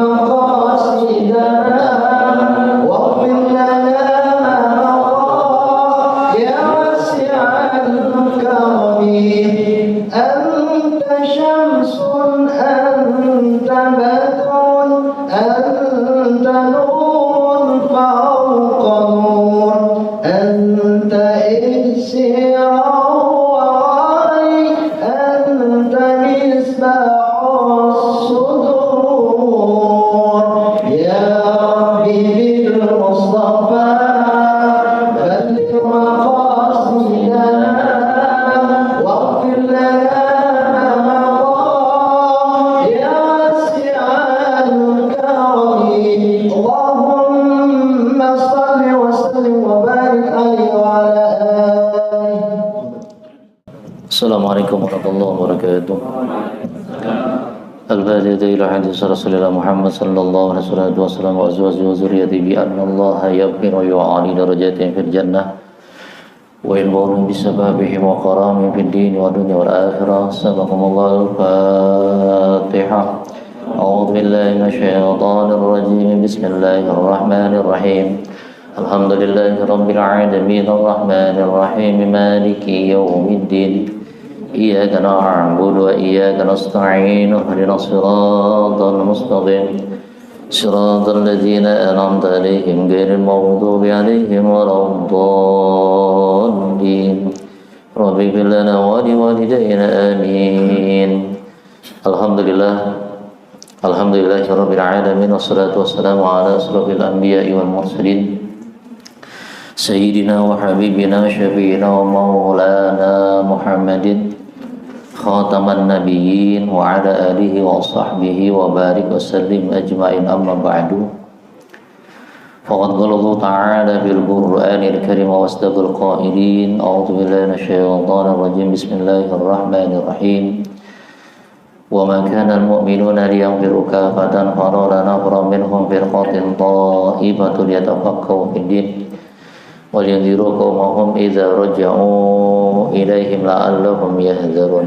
مقاصدنا واغفر لنا ما مضى يا واسع الكرم أنت شمس أنت بدر أنت نور فوق نور أنت إكسير وغالي أنت مصباح الصدور يا ربي بالمصطفى بلغ مقاصدنا واغفر لنا ما مضى يا واسع الكرم اللهم صل وسلم وبارك عليه وعلى آله. Assalamualaikum warahmatullahi wabarakatuh. Al-Badiyyah ila hadis Rasulullah Muhammad sallallahu alaihi wasallam wa azwajihi wa zurriyyatihi bi anna Allah yaghfiru wa yu'ali darajatihim fil jannah wa yanfa'uhum bi sababihim wa karamihim fid din wa dunya wal akhirah. Sabaqallahu al-Fatihah. A'udzu billahi minasy syaithanir rajim. Bismillahir rahmanir rahim. Alhamdulillahi rabbil alamin arrahmanir rahim maliki yaumiddin. إياك نعبد وإياك نستعين اهدنا الصراط المستقيم صراط الذين أنعمت عليهم غير المغضوب عليهم ولا الضالين رب اغفر لنا ولوالدينا آمين. Alhamdulillah rabbil alamin wassalatu wassalamu ala asrofil anbiya'i wal mursalin Sayyidina wa habibina wa syafi'ina wa maulana Muhammadin khataman nabiyyin wa ala alihi wa sahbihi wa barik wa sallim ajma'in amma ba'du. Faqad qala Allah ta'ala bil Qur'anil Karim wa wasdaqal qailin a'udzu billahi minasy syaithanir rajim bismillahir rahim wa ma kana al mu'minuna liyanfiru kafatan falawla nafara minhum firqatin ta'ibatun yatafaqahu fid din وَلْيُنذِرُوا قَوْمَهُمْ إِذَا رَجَعُوا إِلَيْهِمْ لَعَلَّهُمْ يَحْذَرُونَ.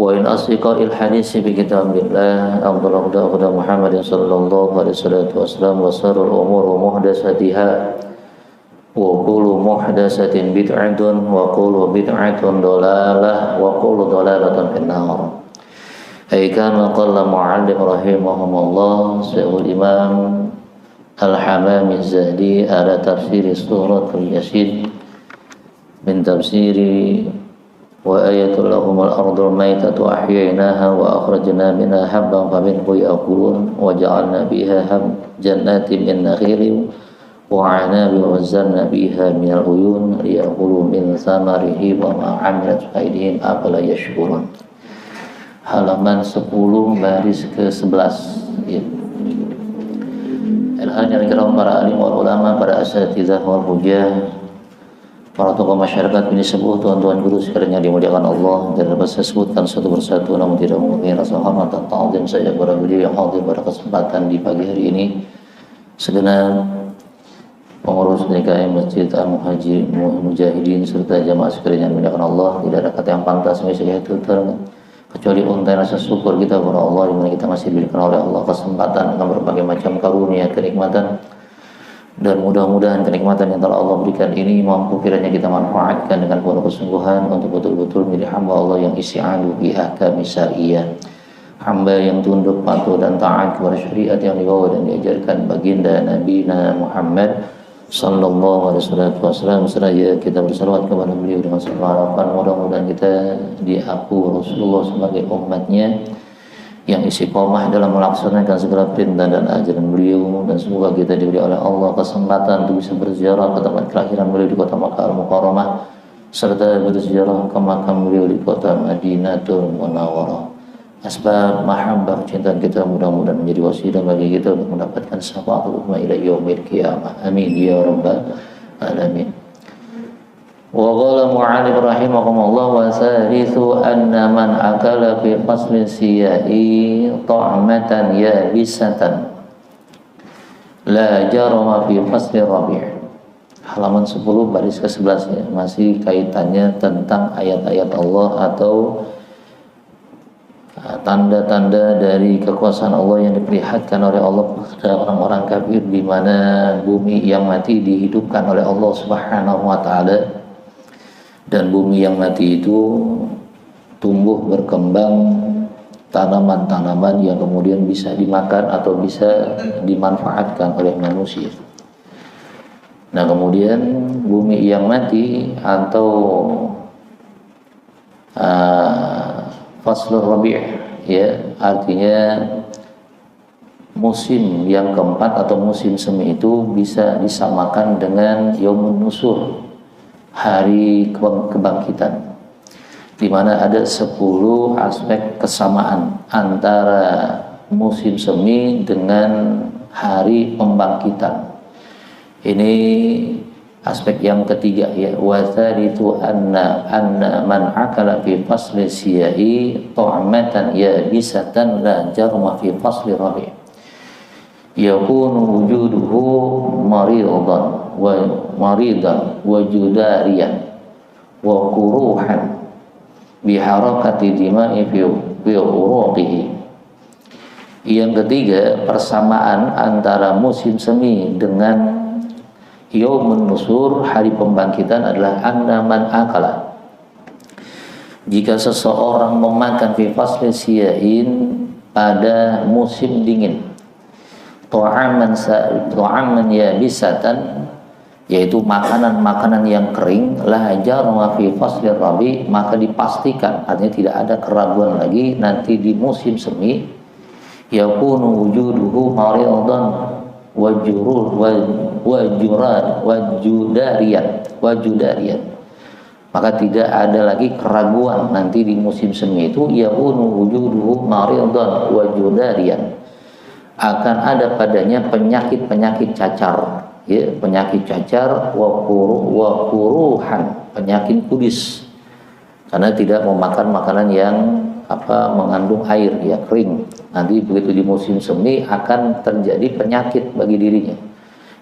وَإِنْ أَصْدَقَ الْحَدِيثِ بِكِتَابِ اللَّهِ أَفْضَلُ هُدَى مُحَمَّدٍ صلى الله عليه وسلم وشر الأمور محدثاتها وكل محدثة بدعة وكل بدعة ضلالة وكل ضلالة في النار. أي كما قال معلم رحمهم الله شيخ الإمام Al-Hamami Zahdi ala tafsiri suratul Yasin min tafsiri wa ayatul lahumul ardul maytatu ahyaynaha wa akhrajna minha habban faminhu ya'kulun wa ja'alna biha jannatin min nakhilin wa a'nabin wa zanna biha minal uyun liya'kulu min samarihi wa ma 'amilat aydihim afala yashkurun. Halaman 10 baris ke-11 ya. Al-Hajjal Kiram, para alim wal ulama, para asatidzah wal hujjah, para tokoh masyarakat ini sebuah tuan-tuan guru sekalian yang dimuliakan Allah, dan dapat saya sebutkan satu persatu namun tidak mungkin rasa hormat dan ta'zim saya kepada beliau yang hadir pada kesempatan di pagi hari ini. Segenap pengurus DKM Masjid Al-Mujahidin serta jamaah sekalian yang dimuliakan Allah, tidak ada kata yang pantas saya tuturkan kecuali untai rasa syukur kita kepada Allah, dimana kita masih diberikan oleh Allah kesempatan akan berbagai macam karunia, kenikmatan, dan mudah-mudahan kenikmatan yang telah Allah berikan ini mampu kiranya kita manfaatkan dengan penuh kesungguhan untuk betul-betul menjadi hamba Allah yang isti'adu bi ahkami syariah, hamba yang tunduk patuh dan taat kepada syariat yang dibawa dan diajarkan baginda Nabi Muhammad sallallahu alaihi wasallam. Seraya kita bersalawat kepada beliau dengan segala harapan mudah-mudahan kita diaku Rasulullah sebagai umatnya yang istiqomah dalam melaksanakan segala perintah dan ajaran beliau, dan semoga kita diberi oleh Allah kesempatan untuk bisa berziarah ke tempat kelahiran beliau di kota Makkah Al-Mukarramah serta berziarah ke makam beliau di kota Madinatul Munawwarah. Asbab mahabbah cinta kita mudah-mudahan menjadi wasilah bagi kita untuk mendapatkan syafaatul ummah ila yaumil qiyamah. Amin ya rabbal alamin. Wa qala mu'allim rahimahumullah wa thalithu anna man akala fi faslin siyai ta'matan yabisatan la jarama fi fasli rabi'. Halaman 10 baris ke-11 ya, masih kaitannya tentang ayat-ayat Allah atau tanda-tanda dari kekuasaan Allah yang diperlihatkan oleh Allah kepada orang-orang kafir, di mana bumi yang mati dihidupkan oleh Allah Subhanahu wa taala, dan bumi yang mati itu tumbuh berkembang tanaman-tanaman yang kemudian bisa dimakan atau bisa dimanfaatkan oleh manusia. Nah, kemudian bumi yang mati atau faslur rabi', ya, artinya musim yang keempat atau musim semi itu bisa disamakan dengan yaumun nusur, hari kebangkitan, di mana ada 10 aspek kesamaan antara musim semi dengan hari pembangkitan. Ini aspek yang ketiga, ya, wa tsalitsu anna man akala fi fasli siyai ta'matan yabisatan la jarma fi fasli rabi' yakunu wujuduhu maridan wa judariyan wa quruhan bi harakati dima'i fi uruqihi. Yang ketiga, persamaan antara musim semi dengan yaumun nusur, hari pembangkitan, adalah anna man akala, jika seseorang memakan fi fasli siyain pada musim dingin, ta'aman yabisatan, yaitu makanan-makanan yang kering, la jarma fi fasli rabi, maka dipastikan, artinya tidak ada keraguan lagi, nanti di musim semi yakunu wujuduhu maridan wajudarian, maka tidak ada lagi keraguan nanti di musim semi itu yakunu wujuduhu maridan wajudarian, akan ada padanya penyakit cacar, ya, penyakit cacar, wa quruhan, penyakit kudis, karena tidak memakan makanan yang mengandung air, ya, kering. Nanti begitu di musim semi akan terjadi penyakit bagi dirinya,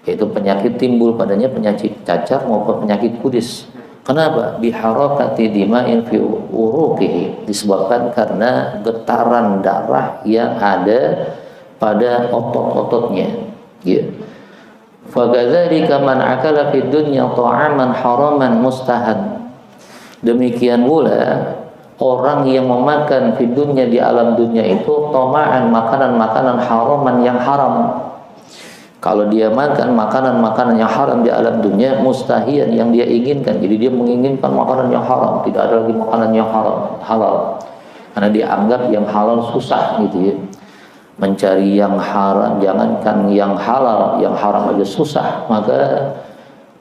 yaitu penyakit timbul padanya, penyakit cacar maupun penyakit kudis. Kenapa? Biharakati dima'in fi uruqihi, disebabkan karena getaran darah yang ada pada otot-ototnya, ya. Fagadzalika man akala fid dunya ta'aman haraman mustahan, demikian pula orang yang memakan di dunia, di alam dunia itu toma'an, makanan-makanan haraman yang haram. Kalau dia makan makanan-makanan yang haram di alam dunia, mustahian, yang dia inginkan, jadi dia menginginkan makanan yang haram, tidak ada lagi makanan yang halal, karena dia anggap yang halal susah, gitu, ya. Mencari yang haram, jangankan yang halal, yang haram aja susah, maka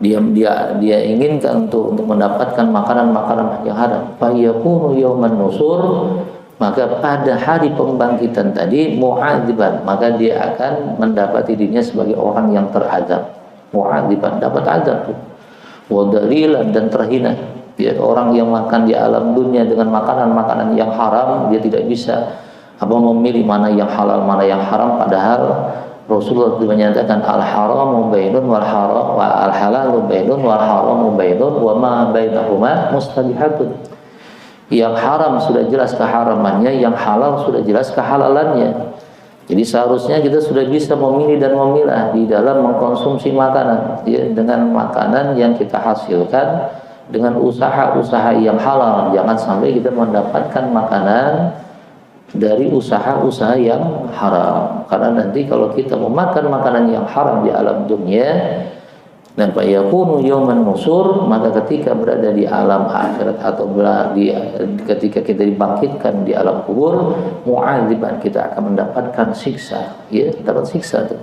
dia inginkan untuk mendapatkan makanan-makanan yang haram. Fa yakunu yauman nusur, maka pada hari pembangkitan tadi mu'adziban, maka dia akan mendapati dirinya sebagai orang yang terazab. Mu'adziban, dapat azab, wa dalilan, dan terhina. Dia orang yang makan di alam dunia dengan makanan-makanan yang haram, dia tidak bisa memilih mana yang halal mana yang haram, padahal Rasulullah menyatakan al-haramu bainun wal haram wa al-halalu bainun wal haramu bainun wa ma bainahuma mustabihatun. Yang haram sudah jelas keharamannya, yang halal sudah jelas kehalalannya. Jadi seharusnya kita sudah bisa memilih dan memilah di dalam mengkonsumsi makanan, ya, dengan makanan yang kita hasilkan dengan usaha-usaha yang halal. Jangan sampai kita mendapatkan makanan dari usaha-usaha yang haram, karena nanti kalau kita memakan makanan yang haram di alam dunia, dan fayakunu yauman nusur, maka ketika berada di alam akhirat atau ketika kita dibangkitkan di alam kubur, mu'adziban, kita akan mendapatkan siksa, ya, dapat siksa itu.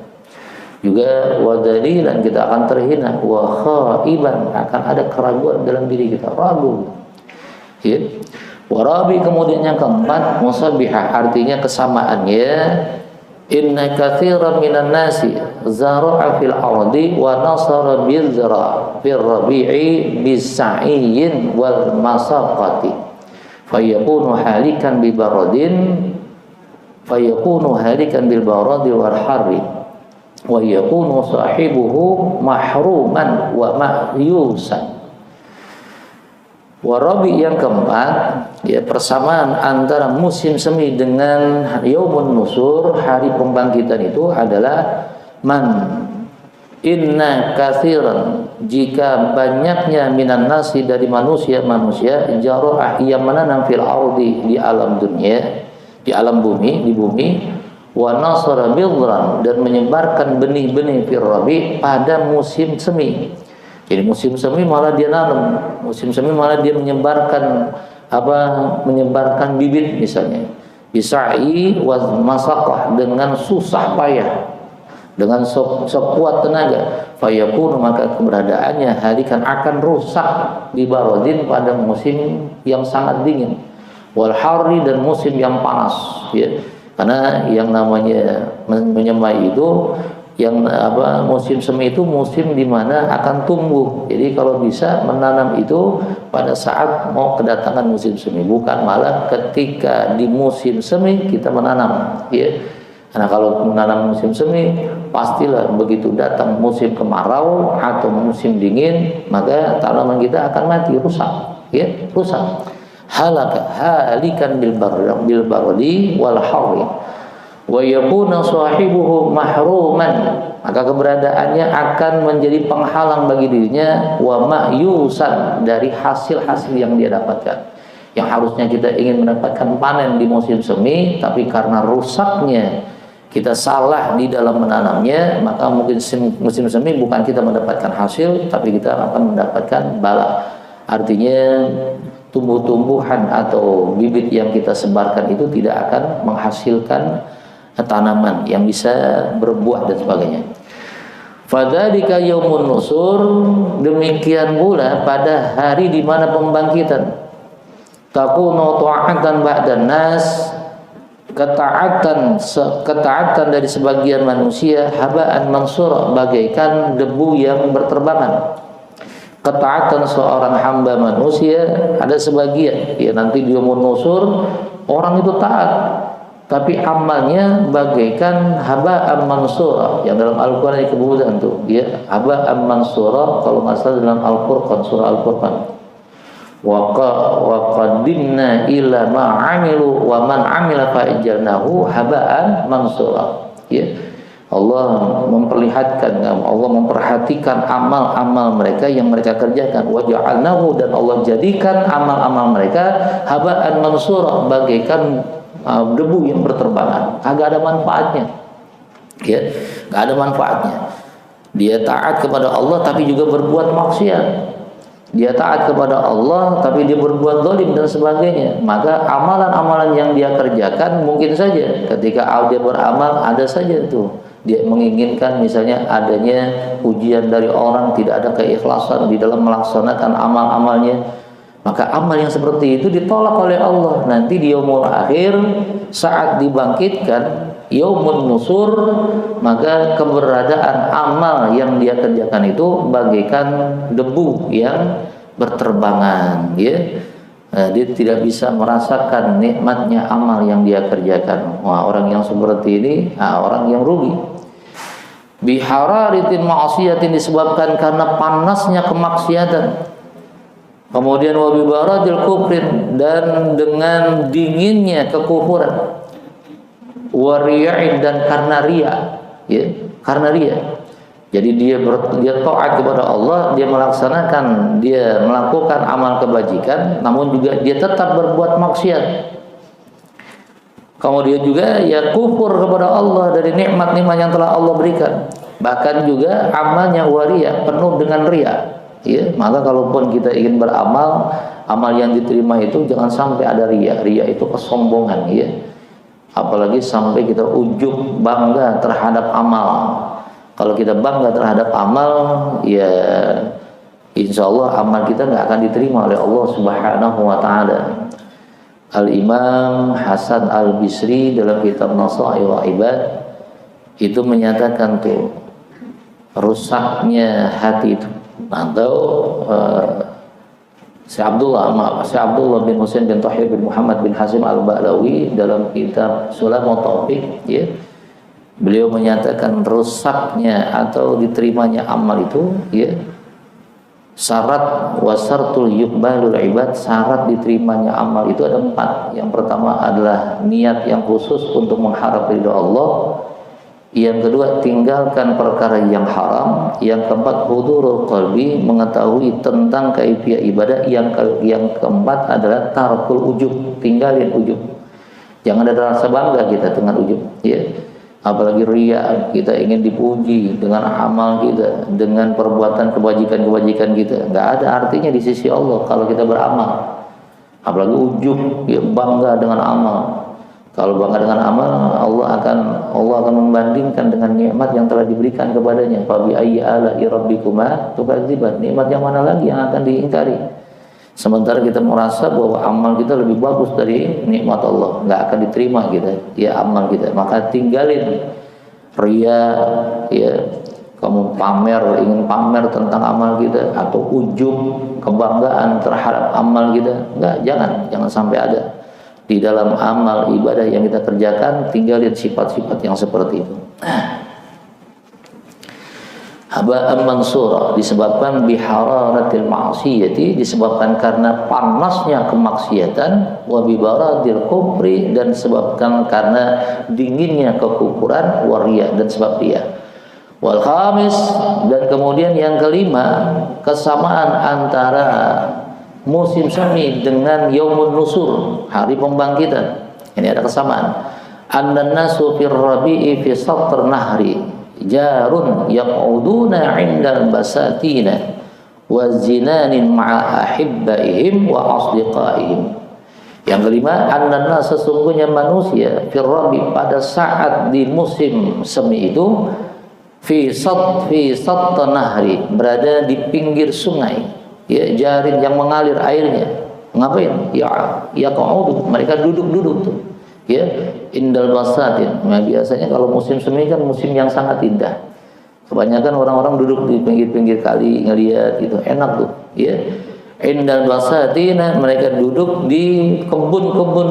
Juga wadalilan, kita akan terhina, wa khaiban, akan ada keraguan dalam diri kita, ragu, ya. Warabi, kemudian yang keempat, musabihah, artinya kesamaannya, inna katsiran minan nasi zara'a fil ardi wa nasara bizra fil rabi'i bisa'iyyin wal masaqati fayakunu halikan bil baradi wal harri wa yakunu sahibuhu mahruman wa ma'yusan. Warabi yang keempat, ya persamaan antara musim semi dengan yaumun nusur, hari pembangkitan itu adalah inna katsiran, jika banyaknya minan nasi dari manusia jara'ah yang menanam fil ardi, di alam dunia, di alam bumi, di bumi, wa nasara bidran, dan menyebarkan benih-benih fil rabi pada musim semi. Jadi musim semi malah dia nanam, musim semi malah dia menyebarkan menyebarkan bibit misalnya. Bisa'i wa masaqah, dengan susah payah, dengan sekuat tenaga, fayakun, maka keberadaannya halikan akan rusak di barodin, pada musim yang sangat dingin, wal harri, dan musim yang panas, ya. Karena yang namanya menyemai itu, yang musim semi itu musim di mana akan tumbuh. Jadi kalau bisa menanam itu pada saat mau kedatangan musim semi, bukan malah ketika di musim semi kita menanam, ya. Karena kalau menanam musim semi, pastilah begitu datang musim kemarau atau musim dingin, maka tanaman kita akan mati, rusak, ya, rusak. Halikan bil bardi wal harri, wa yakuna sahibuhu mahruman, maka keberadaannya akan menjadi penghalang bagi dirinya, wa ma'yusan, dari hasil-hasil yang dia dapatkan. Yang harusnya kita ingin mendapatkan panen di musim semi, tapi karena rusaknya kita salah di dalam menanamnya, maka mungkin musim semi bukan kita mendapatkan hasil, tapi kita akan mendapatkan bala. Artinya tumbuh-tumbuhan atau bibit yang kita sebarkan itu tidak akan menghasilkan tanaman yang bisa berbuah dan sebagainya. Fadzalika yaumun nusur, demikian pula pada hari di mana pembangkitan, takunu ta'atan ba'dan nas, ketaatan dari sebagian manusia, haba'an mansura, bagaikan debu yang berterbangan. Ketaatan seorang hamba manusia ada sebagian, ya, nanti di yaumun nusur orang itu taat, tapi amalnya bagaikan haba'an mansura, yang dalam Al-Quran disebutkan tuh, ya, haba'an mansura, kalau nggak salah dalam Al-Furqan, surah Al-Furqan. Wa qadimna ila ma 'amilu wa man 'amila fa ijjalnahu haba'an mansura. Ya. Allah memperlihatkan, Allah memperhatikan amal-amal mereka yang mereka kerjakan. Wa ja'alnahu, dan Allah jadikan amal-amal mereka haba'an mansura, bagaikan debu yang berterbangan, kagak ada manfaatnya, ya, nggak ada manfaatnya. Dia taat kepada Allah tapi juga berbuat maksiat, dia taat kepada Allah tapi dia berbuat zalim dan sebagainya. Maka amalan-amalan yang dia kerjakan, mungkin saja ketika dia beramal ada saja tuh dia menginginkan misalnya adanya pujian dari orang, tidak ada keikhlasan di dalam melaksanakan amal-amalnya, maka amal yang seperti itu ditolak oleh Allah. Nanti di yaumul akhir, saat dibangkitkan yaumun nusur, maka keberadaan amal yang dia kerjakan itu bagaikan debu yang berterbangan, ya. Dia tidak bisa merasakan nikmatnya amal yang dia kerjakan. Wah, orang yang seperti ini orang yang rugi. Bihararitin ma'asiyatin, disebabkan karena panasnya kemaksiatan. Kemudian wabibaradil kufrin, dan dengan dinginnya kekufuran. Wariya'in, dan karena riya, ya, karena riya. Jadi dia taat kepada Allah, dia melakukan amal kebajikan, namun juga dia tetap berbuat maksiat. Kemudian juga ya kufur kepada Allah dari nikmat-nikmat yang telah Allah berikan. Bahkan juga amalnya waria, penuh dengan riya. Ya, maka kalaupun kita ingin beramal, amal yang diterima itu jangan sampai ada riya. Riya itu kesombongan, ya. Apalagi sampai kita ujub bangga terhadap amal. Kalau kita bangga terhadap amal, ya insya Allah amal kita nggak akan diterima oleh Allah Subhanahu wa Ta'ala. Al-Imam Hasan Al-Bisri dalam kitab Nasa'i wa Ibad itu menyatakan tuh rusaknya hati itu, atau Syekh Abdullah bin Husain bin Tahir bin Muhammad bin Hazim Al-Ba'lawi dalam kitab Sulamut Taufiq, ya, beliau menyatakan rusaknya atau diterimanya amal itu, ya, Syarat wasartul yuqbalul ibad, syarat diterimanya amal itu ada 4. Yang pertama adalah niat yang khusus untuk mengharap ridho Allah. Yang kedua, tinggalkan perkara yang haram. Yang keempat, hudurul qalbi, mengetahui tentang kaifiah ibadah. Yang keempat adalah tarkul ujub, tinggalin ujub. Jangan ada rasa bangga kita dengan ujub, ya. Apalagi riya, kita ingin dipuji dengan amal kita, dengan perbuatan kebajikan-kebajikan kita. Nggak ada artinya di sisi Allah kalau kita beramal. Apalagi ujub, ya, bangga dengan amal. Kalau bangga dengan amal, Allah akan membandingkan dengan nikmat yang telah diberikan kepadanya. Fa bi ayyi ala'i rabbikuma tukadziban. Nikmat yang mana lagi yang akan diingkari? Sementara kita merasa bahwa amal kita lebih bagus dari nikmat Allah, nggak akan diterima kita, ya, amal kita. Maka tinggalin ria, ya, kamu ingin pamer tentang amal kita, atau ujub, kebanggaan terhadap amal kita. Jangan sampai ada di dalam amal ibadah yang kita kerjakan. Tinggalin sifat-sifat yang seperti itu. Haba'an mansura, disebabkan bihararatil ma'siyati, disebabkan karena panasnya kemaksiatan, wa bibaradil kufri, dan disebabkan karena dinginnya kekufuran, waria, dan sebab riya. Wal khamis, dan kemudian yang kelima, kesamaan antara musim semi dengan yaumun nusur, hari pembangkitan. Ini ada kesamaan. Annan nasu fir rabi'i fi satr nahri jarun yaq'uduna 'indal basatina wa zinanin ma'a ahibbaihim wa asdiqaihim. Yang kelima, anna sesungguhnya manusia firrabi, pada saat di musim semi itu, fi sat nahri, berada di pinggir sungai, ya, jarin yang mengalir airnya. Ngapain? Ya qa'udu, mereka duduk-duduk tuh, ya, indal basatin. Nah, biasanya kalau musim semi kan musim yang sangat indah. Kebanyakan orang-orang duduk di pinggir-pinggir kali ngelihat gitu, enak tuh, ya. Indal basatin, mereka duduk di kebun-kebun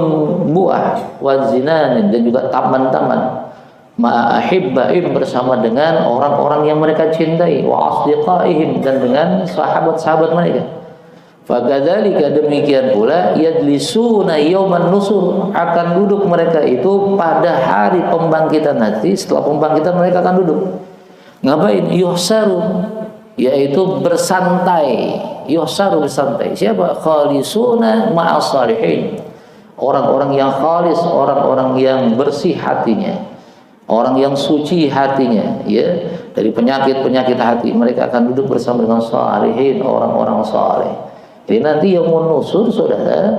buah, wazinan, dan juga taman-taman, ma'ahibbaim, bersama dengan orang-orang yang mereka cintai, wa asdiqaihim, dan dengan sahabat-sahabat mereka. Fakadzalika, demikian pula, yajlisuna yauman nusur, akan duduk mereka itu pada hari pembangkitan nanti. Setelah pembangkitan mereka akan duduk. Ngapain? Yuhsaru, yaitu bersantai. Yuhsaru, bersantai. Siapa? Khalisuna ma'as salihin, orang-orang yang khalis, orang-orang yang bersih hatinya, orang yang suci hatinya, ya, dari penyakit-penyakit hati. Mereka akan duduk bersama dengan salihin, orang-orang saleh. Jadi nanti yang menusur, saudara,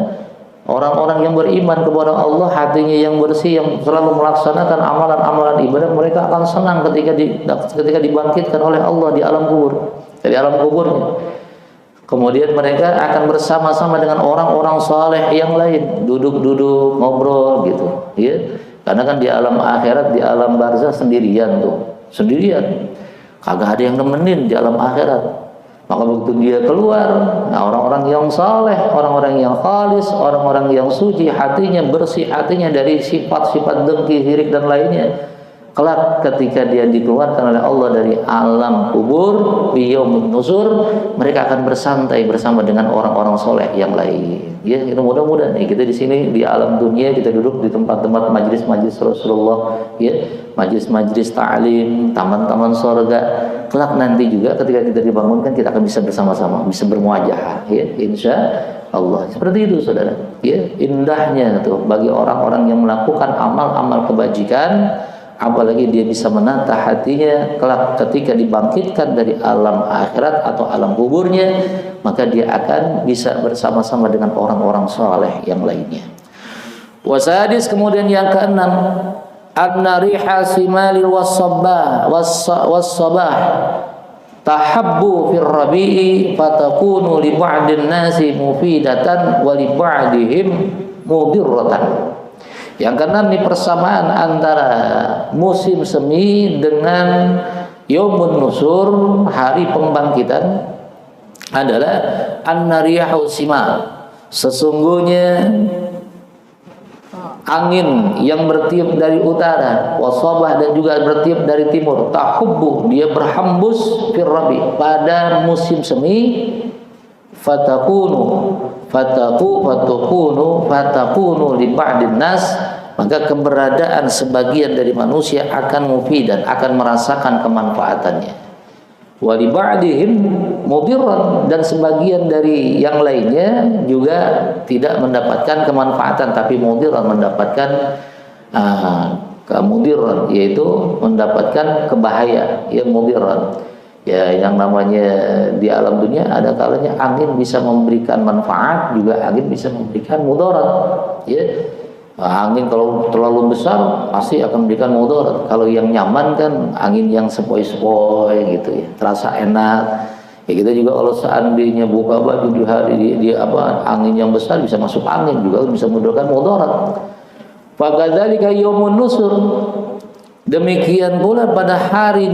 orang-orang yang beriman kepada Allah, hatinya yang bersih, yang selalu melaksanakan amalan-amalan ibadah, mereka akan senang ketika dibangkitkan oleh Allah di alam kubur, dari alam kuburnya. Kemudian mereka akan bersama-sama dengan orang-orang saleh yang lain, duduk-duduk ngobrol gitu, ya. Karena kan di alam akhirat, di alam barzah sendirian tuh, sendirian, kagak ada yang nemenin di alam akhirat. Maka begitu dia keluar, nah, orang-orang yang saleh, orang-orang yang khalis, orang-orang yang suci hatinya, bersih hatinya dari sifat-sifat dengki, sirik, dan lainnya, kelak ketika dia dikeluarkan oleh Allah dari alam kubur, bi yaumin nusur, mereka akan bersantai bersama dengan orang-orang soleh yang lain. Ya, itu mudah-mudahan nih kita di sini di alam dunia, kita duduk di tempat-tempat majlis-majlis Rasulullah, ya, majlis-majlis ta'lim, taman-taman surga. Kelak nanti juga ketika kita dibangunkan, kita akan bisa bersama-sama, bisa bermuajahah, ya, insya Allah. Seperti itu, saudara. Ya, indahnya tuh bagi orang-orang yang melakukan amal-amal kebajikan, apalagi dia bisa menata hatinya kelak ketika dibangkitkan dari alam akhirat atau alam kuburnya, maka dia akan bisa bersama-sama dengan orang-orang saleh yang lainnya. Wasadis, kemudian yang keenam, anna riha simalil wassabah tahabbu fir rabi'i fatakunu li ba'din nasi mufidatan wa li ba'dihim mudirratan. Yang keenam, ini persamaan antara musim semi dengan yaumun nusur, hari pembangkitan, adalah an-nariyahu simal. Sesungguhnya angin yang bertiup dari utara, wasabah dan juga bertiup dari timur, tahubbu dia berhembus firrabi pada musim semi, fatakunu li ba'din nas, maka keberadaan sebagian dari manusia akan mufidan, akan merasakan kemanfaatannya. Wa li ba'dihim mudirran, dan sebagian dari yang lainnya juga tidak mendapatkan kemanfaatan tapi mudirran, mendapatkan kemudirran, yaitu mendapatkan kebahaya, ya mudirran. Ya, yang namanya di alam dunia ada kalanya angin bisa memberikan manfaat, juga angin bisa memberikan mudarat. Ya, angin kalau terlalu besar pasti akan memberikan mudarat. Kalau yang nyaman kan angin yang sepoi-sepoi gitu ya, terasa enak. Ya, kita juga kalau seandainya buka baju di hari di angin yang besar bisa masuk angin, juga bisa memberikan mudarat. Fakadzalika yaumun nusur, demikian pula pada hari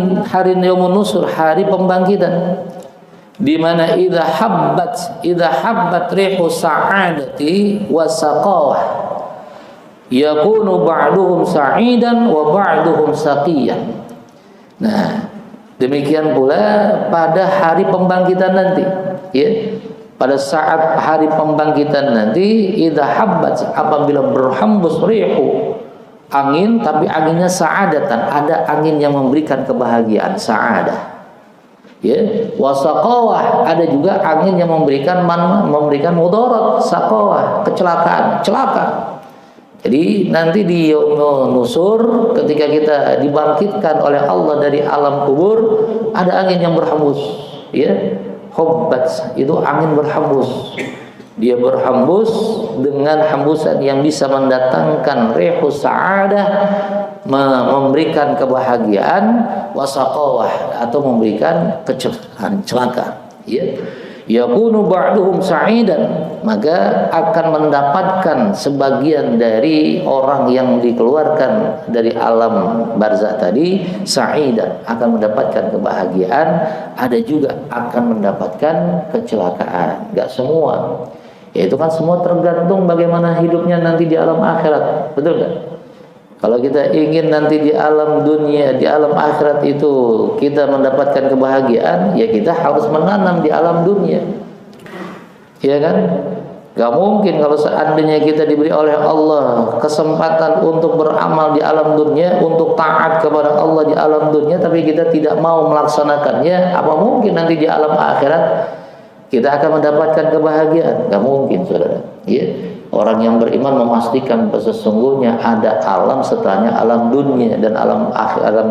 yaumun nusur, hari pembangkitan, di mana idza habbat rihu sa'adati wa saqawah yakunu ba'duhum sa'idan wa ba'duhum saqiyan. Nah, demikian pula pada hari pembangkitan nanti, ya. Pada saat hari pembangkitan nanti, idza habbat, apabila berhembus rihu angin, tapi anginnya sa'adatan, ada angin yang memberikan kebahagiaan, sa'adah. Ya, wasaqawah, ada juga angin yang memberikan mudarat, saqawah, kecelakaan, celaka. Jadi nanti di yaumul nusur, ketika kita dibangkitkan oleh Allah dari alam kubur, ada angin yang berhembus, ya. Hubbat, itu angin berhembus. Dia berhembus dengan hembusan yang bisa mendatangkan rihus sa'adah, memberikan kebahagiaan, wasaqawah, atau memberikan kecelakaan, celaka. Ya, yakunu ba'duhum sa'idan, maka akan mendapatkan sebagian dari orang yang dikeluarkan dari alam barzakh tadi sa'idan, akan mendapatkan kebahagiaan, ada juga akan mendapatkan kecelakaan. Enggak semua. Ya, itu kan semua tergantung bagaimana hidupnya nanti di alam akhirat, betul kan? Kalau kita ingin nanti di alam dunia, di alam akhirat itu kita mendapatkan kebahagiaan, ya kita harus menanam di alam dunia, ya kan? Gak mungkin kalau seandainya kita diberi oleh Allah kesempatan untuk beramal di alam dunia, untuk taat kepada Allah di alam dunia, tapi kita tidak mau melaksanakannya, apa mungkin nanti di alam akhirat kita akan mendapatkan kebahagiaan? Gak mungkin, saudara. Ya. Orang yang beriman memastikan bahwa sesungguhnya ada alam setelahnya alam dunia, dan alam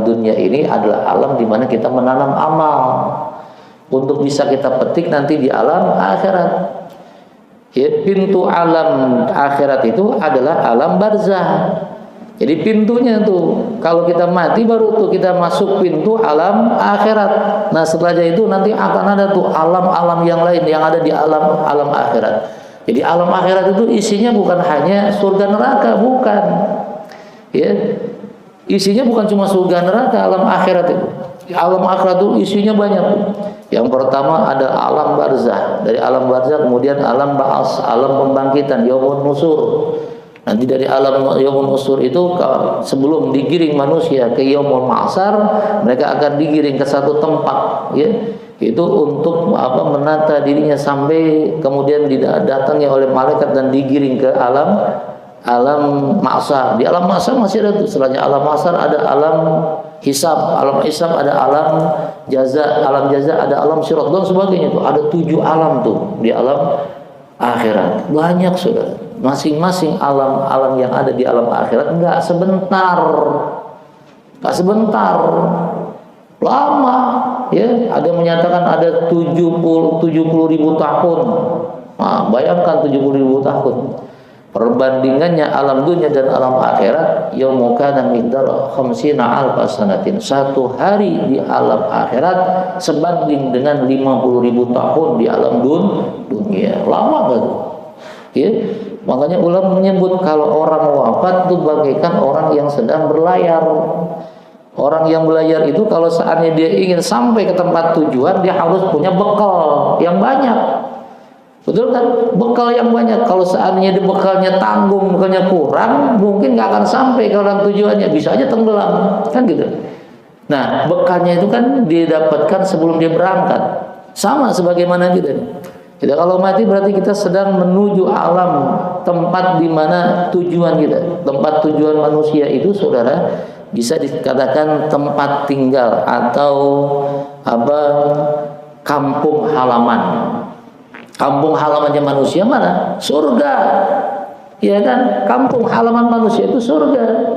dunia ini adalah alam di mana kita menanam amal untuk bisa kita petik nanti di alam akhirat. Ya, pintu alam akhirat itu adalah alam barzakh. Jadi pintunya tuh, kalau kita mati baru tuh kita masuk pintu alam akhirat. Nah, setelahnya itu nanti akan ada tuh alam-alam yang lain yang ada di alam akhirat. Jadi alam akhirat itu isinya bukan hanya surga neraka, bukan. Ya. Isinya bukan cuma surga neraka, alam akhirat itu. Alam akhirat itu isinya banyak. Yang pertama ada alam barzakh. Dari alam barzakh kemudian alam ba'ats, alam pembangkitan, yaumun nusur. Nanti dari alam yaumun nusur itu sebelum digiring manusia ke yaumul mahsyar, mereka akan digiring ke satu tempat, ya. Itu untuk menata dirinya sampai kemudian didatangi oleh malaikat dan digiring ke alam mahsyar. Di alam mahsyar masih ada tuh, setelahnya alam mahsyar ada alam hisab, ada alam jaza, ada alam sirat dan sebagainya tuh. Ada 7 alam tuh di alam akhirat. Banyak, saudara. Masing-masing alam yang ada di alam akhirat enggak sebentar. Lama, ya. Ada yang menyatakan ada 70.000 tahun. Nah, bayangkan 70.000 tahun. Perbandingannya alam dunia dan alam akhirat, yaumu kana miqdar 50 alf sanatin. Satu hari di alam akhirat sebanding dengan 50.000 tahun di alam dunia. Lama banget. Ya. Makanya ulama menyebut kalau orang wafat itu bagaikan orang yang sedang berlayar. Orang yang berlayar itu kalau seandainya dia ingin sampai ke tempat tujuan, dia harus punya bekal yang banyak. Betul kan? Bekal yang banyak. Kalau seandainya bekalnya tanggung, bekalnya kurang, mungkin nggak akan sampai ke orang tujuannya. Bisa aja tenggelam, kan gitu. Nah, bekalnya itu kan didapatkan sebelum dia berangkat. Sama sebagaimana kita. Kita kalau mati berarti kita sedang menuju alam tempat di mana tujuan kita. Tempat tujuan manusia itu, saudara, bisa dikatakan tempat tinggal atau apa? Kampung halaman. Kampung halamannya manusia mana? Surga. Ya kan? Kampung halaman manusia itu surga.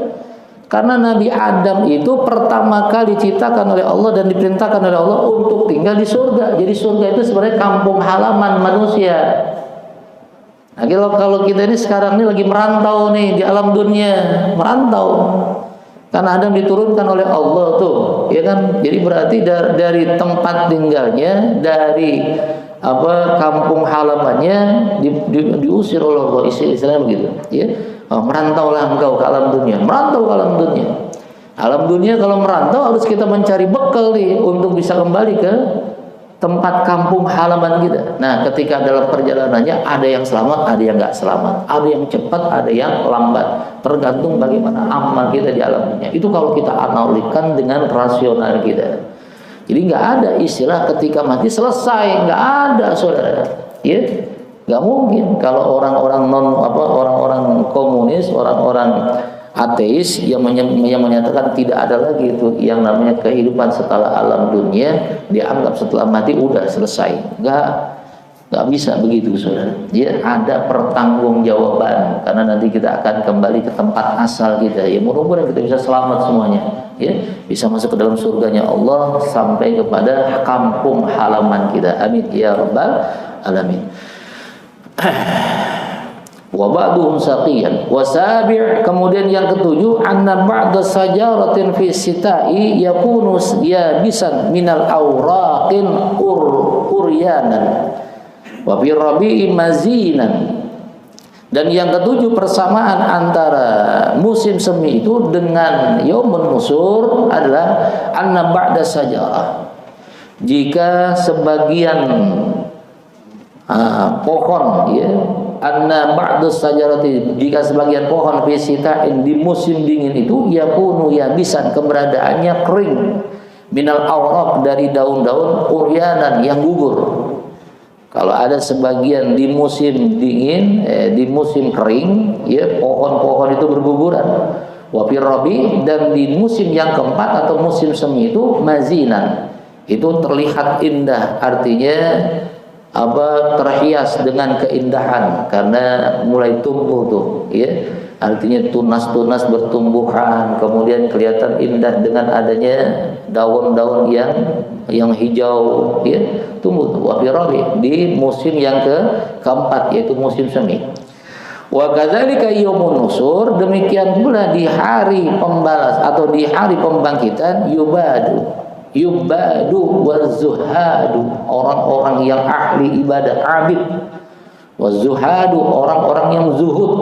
Karena Nabi Adam itu pertama kali diciptakan oleh Allah dan diperintahkan oleh Allah untuk tinggal di surga. Jadi surga itu sebenarnya kampung halaman manusia. Nah, kalau kita ini sekarang ini lagi merantau nih di alam dunia, merantau. Karena Adam diturunkan oleh Allah tuh, ya kan? Jadi berarti dari tempat tinggalnya, dari kampung halamannya diusir oleh Allah, istilahnya begitu, ya. Merantaulah engkau ke alam dunia, merantau ke alam dunia. Alam dunia kalau merantau harus kita mencari bekal nih untuk bisa kembali ke tempat kampung halaman kita. Nah, ketika dalam perjalanannya ada yang selamat, ada yang nggak selamat, ada yang cepat, ada yang lambat, tergantung bagaimana amal kita di alam dunia. Itu kalau kita analikan dengan rasional kita. Jadi nggak ada istilah ketika mati selesai, nggak ada, saudara. Ya, nggak mungkin. Kalau orang-orang orang-orang komunis, orang-orang ateis yang menyatakan tidak ada lagi itu yang namanya kehidupan setelah alam dunia, dianggap setelah mati udah selesai. Nggak bisa begitu, saudara. Dia ada pertanggungjawaban karena nanti kita akan kembali ke tempat asal kita. Ya, mudah-mudahan kita bisa selamat semuanya. Ya, bisa masuk ke dalam surganya Allah sampai kepada kampung halaman kita. Amin ya rabbal alamin. Wa ba'duhum saqiyan wa sabi', kemudian yang ketujuh, anna ba'da sajaratin fi sita'i yakunu yabisan minal awraqin uryanan wa fi rabi'i mazinan. Dan yang ketujuh, persamaan antara musim semi itu dengan yaumun nusur adalah anna ba'da sajarah, jika sebagian pohon, ya, anna ba'da sajarati, jika sebagian pohon fi sita'in di musim dingin itu yakunu yabisan, keberadaannya kering, minal awraq, dari daun-daun, uryanan, yang gugur. Kalau ada sebagian di musim dingin, di musim kering, ya, pohon-pohon itu berguguran. Wa fir rabi', dan di musim yang keempat atau musim semi itu mazinan, itu terlihat indah, artinya terhias dengan keindahan karena mulai tumbuh tuh, ya. Artinya tunas-tunas bertumbuhan, kemudian kelihatan indah dengan adanya daun-daun yang hijau, ya, tumbuh tuh. Wa fi rabi', di musim yang keempat, yaitu musim semi. Wa kadzalika yaumun nusur, demikian pula di hari pembalas atau di hari pembangkitan, yubadu wazuhadu, orang-orang yang ahli ibadah, abid, wazuhadu, orang-orang yang zuhud.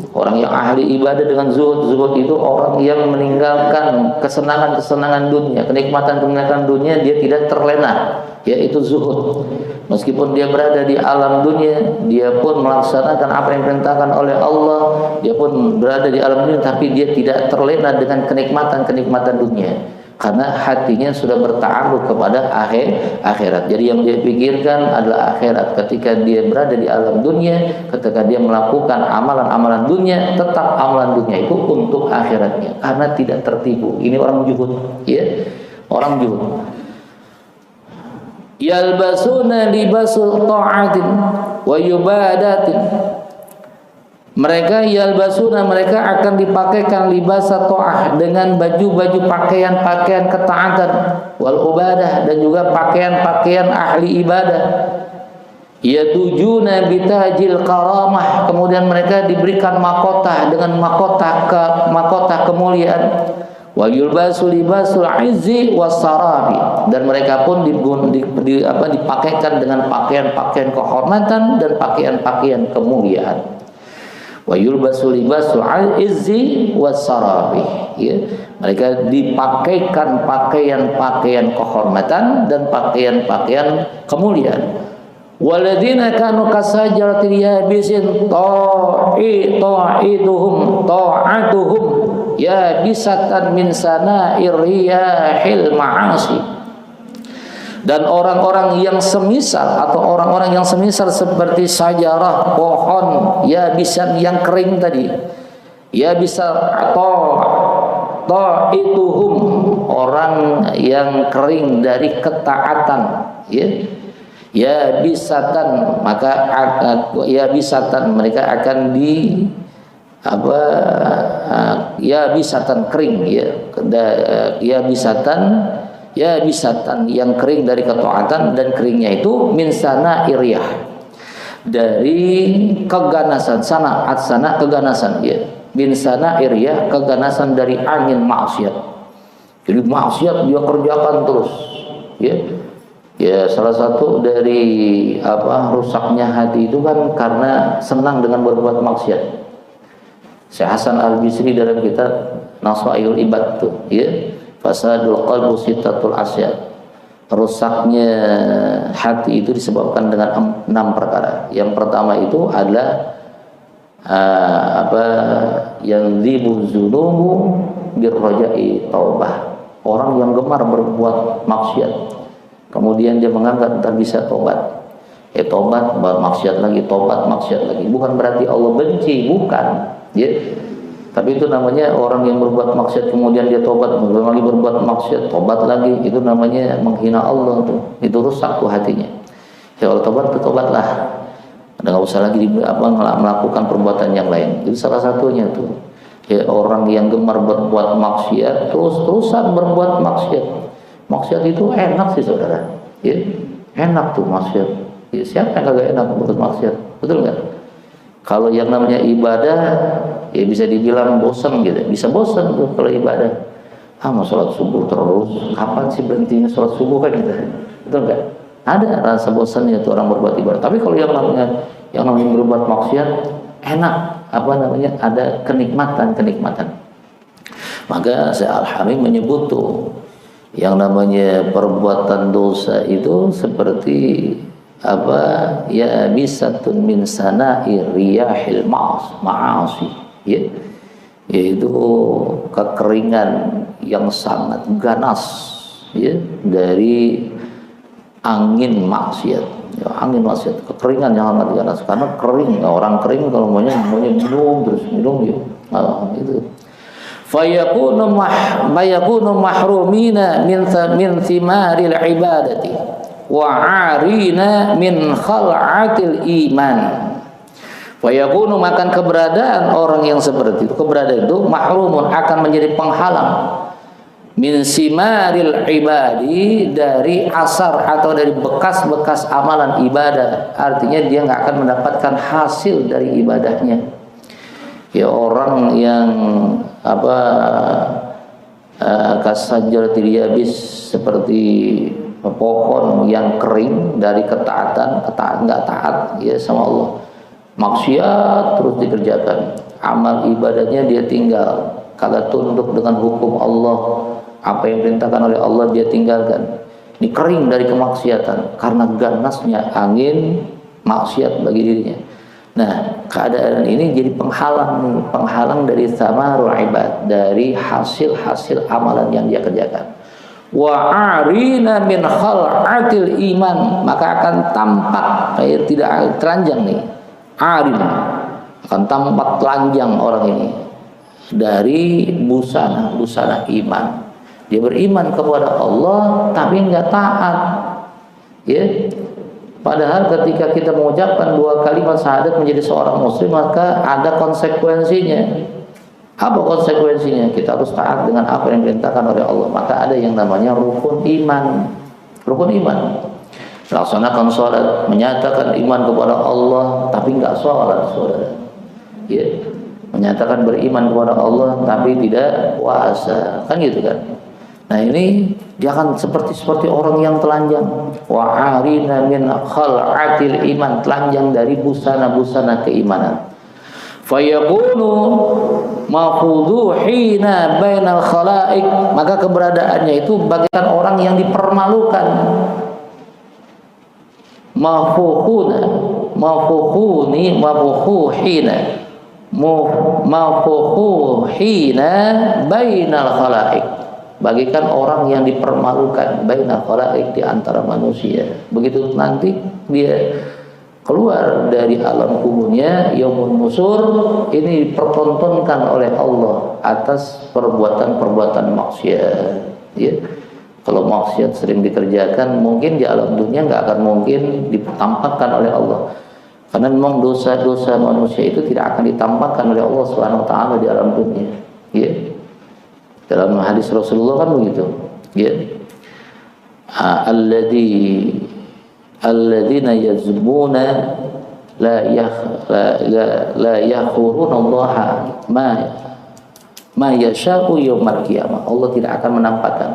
Orang yang ahli ibadah dengan zuhud itu orang yang meninggalkan kesenangan-kesenangan dunia, kenikmatan-kenikmatan dunia, dia tidak terlena, yaitu zuhud. Meskipun dia berada di alam dunia, dia pun melaksanakan apa yang diperintahkan oleh Allah, dia pun berada di alam dunia, tapi dia tidak terlena dengan kenikmatan-kenikmatan dunia, karena hatinya sudah berta'alluq kepada akhirat. Jadi yang dia pikirkan adalah akhirat. Ketika dia berada di alam dunia, ketika dia melakukan amalan-amalan dunia, tetap amalan dunia itu untuk akhiratnya, karena tidak tertipu. Ini orang juhud, ya, orang juhud. Yalbasuna libasul ta'atin wa yubadatin, mereka yalbasuna, mereka akan dipakaikan libasa ta'ah, dengan baju-baju pakaian-pakaian ketaatan, wal ubadah, dan juga pakaian-pakaian ahli ibadah. Yatujuna bitajil karamah, kemudian mereka diberikan mahkota dengan mahkota kemuliaan. Wa yulbasu libasul izzi wassarabi, dan mereka pun dipakaikan dengan pakaian-pakaian kehormatan dan pakaian-pakaian kemuliaan. Wa yulbasu libasul izzi wassarabi, ya, mereka dipakaikan pakaian-pakaian kehormatan dan pakaian-pakaian kemuliaan. Waladina kanu kasajaratil yabisin ta'atuhum yabisatan min sana'ir riyahil ma'asi. Dan orang-orang yang semisal atau orang-orang yang semisal seperti sajarah pohon yabisan yang kering tadi, yabisa ta'ituhum, orang yang kering dari ketaatan, ya bisatan, maka ya bisatan mereka akan di ya bisatan kering, ya bisatan yang kering dari ketaatan, dan keringnya itu min sana iryah, dari keganasan, sana keganasan, min sana iryah, keganasan dari angin maksiat. Jadi maksiat dia kerjakan terus, ya salah satu dari rusaknya hati itu kan karena senang dengan berbuat maksiat. Syekh Hasan Al-Bisri dalam kitab Nasaihul Ibad tuh, fasadul qalbu sittatul asyad, rusaknya hati itu disebabkan dengan 6 perkara. Yang pertama itu adalah yang dzibuzulumu birraja'i taubah, orang yang gemar berbuat maksiat kemudian dia menganggap tak bisa tobat, tobat maksiat lagi, tobat maksiat lagi. Bukan berarti Allah benci, bukan, tapi itu namanya orang yang berbuat maksiat kemudian dia tobat, lagi berbuat maksiat, tobat lagi, itu namanya menghina Allah tuh. Itu rusak tuh hatinya. Kalau tobat tuh tobatlah, nggak usah lagi melakukan perbuatan yang lain. Itu salah satunya tuh. Orang yang gemar berbuat maksiat terus-terusan berbuat maksiat. Maksiat itu enak sih saudara, enak tuh maksiat. Siapa yang kagak enak berbuat maksiat, betul nggak? Kalau yang namanya ibadah, bisa dibilang bosan gitu, bisa bosan tuh kalau ibadah. Mau sholat subuh terus, kapan sih berhentinya sholat subuh kan gitu, betul nggak? Ada rasa bosannya tuh orang berbuat ibadah. Tapi kalau yang namanya berbuat maksiat, enak, ada kenikmatan. Maka Syekh Al-Hamim menyebut tuh, yang namanya perbuatan dosa itu seperti ya bisatun min sana'i riyahil ma'asi, yaitu kekeringan yang sangat ganas, dari angin maksiat. Angin maksiat, kekeringan yang sangat ganas, karena kering, orang kering kalau maunya minum terus minum itu. Fayakunu mahrumina min thimaril ibadati wa 'arina min khal'atil iman. Fayakunu, makan keberadaan orang yang seperti itu, keberadaan itu mahrumun, akan menjadi penghalang, min simaril ibadi, dari asar atau dari bekas-bekas amalan ibadah. Artinya dia nggak akan mendapatkan hasil dari ibadahnya. Orang yang kasajaratil yabis, seperti pohon yang kering dari ketaatan, nggak taat sama Allah, maksiat terus dikerjakan, amal ibadahnya dia tinggal, kagak tunduk dengan hukum Allah, apa yang diperintahkan oleh Allah dia tinggalkan. Ini kering dari kemaksiatan karena ganasnya angin maksiat bagi dirinya. Nah, keadaan ini jadi penghalang dari samarul ibad, dari hasil-hasil amalan yang dia kerjakan. Wa 'arina min khal'atil iman, maka akan tampak tidak telanjang nih. 'Arin akan tampak telanjang orang ini dari busana iman. Dia beriman kepada Allah tapi enggak taat. Padahal ketika kita mengucapkan 2 kalimat syahadat menjadi seorang muslim, maka ada konsekuensinya. Apa konsekuensinya? Kita harus taat dengan apa yang diperintahkan oleh Allah. Maka ada yang namanya rukun iman. Rukun iman. Laksanakan sholat, menyatakan iman kepada Allah, tapi enggak sholat, saudara. Menyatakan beriman kepada Allah, tapi tidak puasa. Kan gitu kan? Nah ini dia akan seperti orang yang telanjang. Wa 'arina min khal'atil iman, telanjang dari busana-busana keimanan. Fayakunu mafudhuhina bainal khalaik, maka keberadaannya itu bagaikan orang yang dipermalukan. mafukhuna mafuhuhina bainal khalaik, bagikan orang yang dipermalukan bainal khalaik, di antara manusia. Begitu nanti dia keluar dari alam kuburnya, yaumul nusur, ini dipertontonkan oleh Allah atas perbuatan-perbuatan maksiat. Ya. Kalau maksiat sering dikerjakan, mungkin di alam dunia nggak akan mungkin ditampakkan oleh Allah, karena memang dosa-dosa manusia itu tidak akan ditampakkan oleh Allah Subhanahu Wa Taala di alam dunia. Ya. Dalam hadis Rasulullah kan begitu. Ya. Alladzina yazbuna la yakhuruna Allah ma yasha'u yaumil qiyamah. Allah tidak akan menampakkan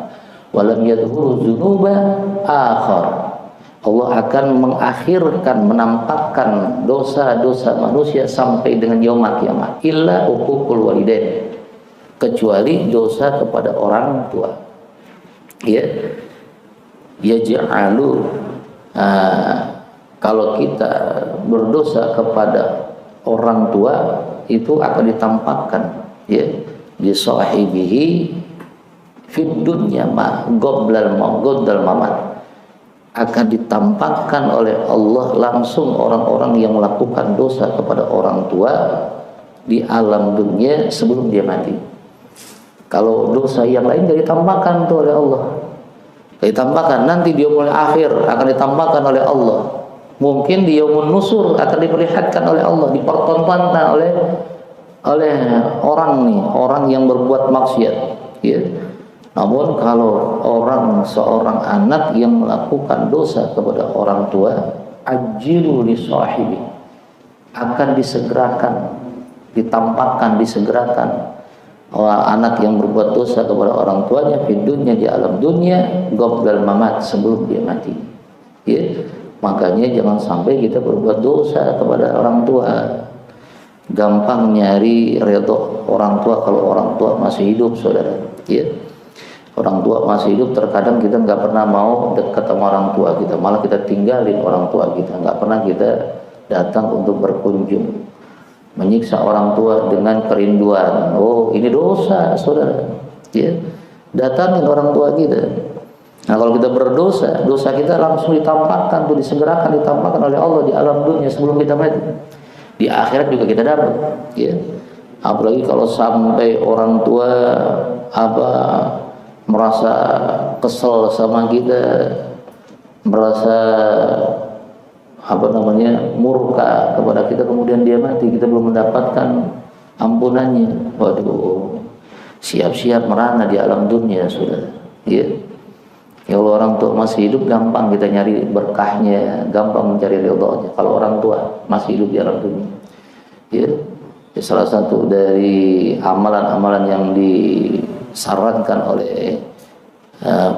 walam yadhuru dzunuba akhar. Allah akan mengakhirkan, menampakkan dosa-dosa manusia sampai dengan yaumil qiyamah, illa uququl walidain, kecuali dosa kepada orang tua. Ya. Yaj'alu, kalau kita berdosa kepada orang tua, itu akan ditampakkan, ya, di sahibihi fid dunya ma goblal mamat, akan ditampakkan oleh Allah langsung orang-orang yang melakukan dosa kepada orang tua di alam dunia sebelum dia mati. Kalau dosa yang lain tidak ditampakkan tuh oleh Allah, ditampakkan nanti di yaumul akhir, akan ditampakkan oleh Allah. Mungkin di yaumul nusur akan diperlihatkan oleh Allah, dipertontonkan oleh orang yang berbuat maksiat, ya. Namun kalau seorang anak yang melakukan dosa kepada orang tua, ajilu li sahibi, akan disegerakan, ditampakkan, disegerakan anak yang berbuat dosa kepada orang tuanya di dunia, di alam dunia, qoblal mamat, sebelum dia mati. Ya. Makanya jangan sampai kita berbuat dosa kepada orang tua. Gampang nyari redho orang tua kalau orang tua masih hidup, saudara. Ya. Orang tua masih hidup, terkadang kita nggak pernah mau dekat sama orang tua kita, malah kita tinggalin orang tua kita, nggak pernah kita datang untuk berkunjung. Menyiksa orang tua dengan kerinduan, oh ini dosa, saudara. Ya, datangin orang tua kita. Nah kalau kita berdosa, dosa kita langsung ditampakkan, tuh disegerakan, ditampakkan oleh Allah di alam dunia sebelum kita mati. Di akhirat juga kita dapat. Ya, apalagi kalau sampai orang tua merasa kesel sama kita, merasa murka kepada kita, kemudian dia mati, kita belum mendapatkan ampunannya. Waduh, siap-siap merana di alam dunia, saudara. Ya, kalau orang tua masih hidup, gampang kita nyari berkahnya, gampang mencari ridhonya. Kalau orang tua masih hidup di alam dunia, ya, salah satu dari amalan-amalan yang disarankan oleh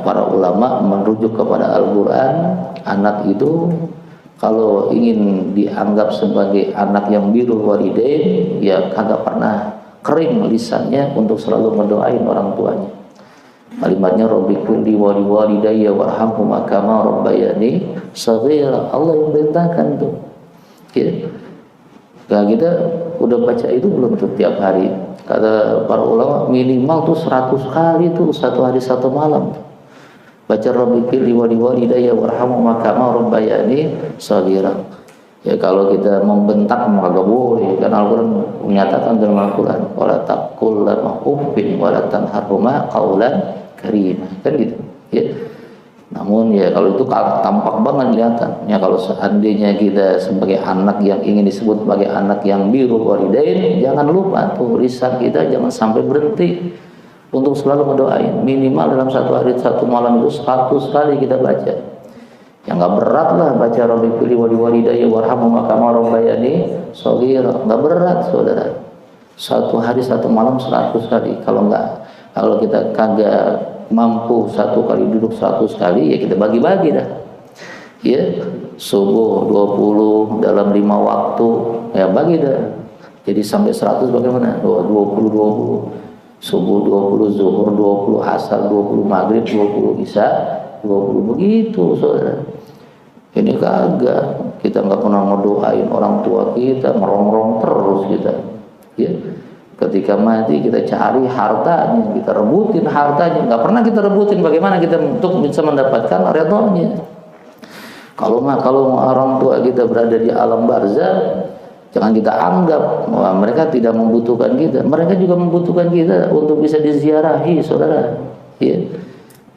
para ulama merujuk kepada Al-Quran, anak itu kalau ingin dianggap sebagai anak yang birrul walidain, ya kagak pernah kering lisannya untuk selalu mendoain orang tuanya. Kalimatnya Rabbi kulli wali walidayya warhamhuma kama rabbayani shaghira. Allah yang perintahkan tuh. Ya. Nah, kita udah baca itu belum tuh tiap hari? Kata para ulama minimal tuh 100 kali tuh, satu hari satu malam. Baca Rabbi kulli wali walidayya warhamhuma kama rabbayani shaghira. Ya kalau kita membentak maka gak boleh, karena Al-Quran menyatakan dalam Al-Quran wala taqul lahuma uffin wala tanharhuma qaulan karima, kan gitu. Ya. Namun ya kalau itu tampak banget kelihatan. Ya kalau seandainya kita sebagai anak yang ingin disebut sebagai anak yang birrul walidain, jangan lupa tuh lisan kita jangan sampai berhenti untuk selalu mendoain. Minimal dalam satu hari satu malam itu 100 kali kita baca. Ya nggak berat lah baca Rabbi kulli wali walidayya warhamhuma kama rabbayani shaghira. Nggak berat, saudara. Satu hari satu malam 100 kali. Kalau kita kagak mampu satu kali duduk 100 kali, ya kita bagi-bagi dah. Ya, subuh 20 dalam 5 waktu, ya bagi dah. Jadi sampai 100 bagaimana? 20 subuh 20, zuhur 20, asar 20, maghrib 20, isya 20, begitu, saudara. Ini kagak, kita nggak pernah ngedoain orang tua kita, merongrong terus kita. Ya. Ketika mati kita cari hartanya, kita rebutin hartanya. Nggak pernah kita rebutin bagaimana kita untuk bisa mendapatkan ridhonya. Kalau orang tua kita berada di alam barzah, jangan kita anggap bahwa mereka tidak membutuhkan kita. Mereka juga membutuhkan kita untuk bisa diziarahi, saudara. Ya.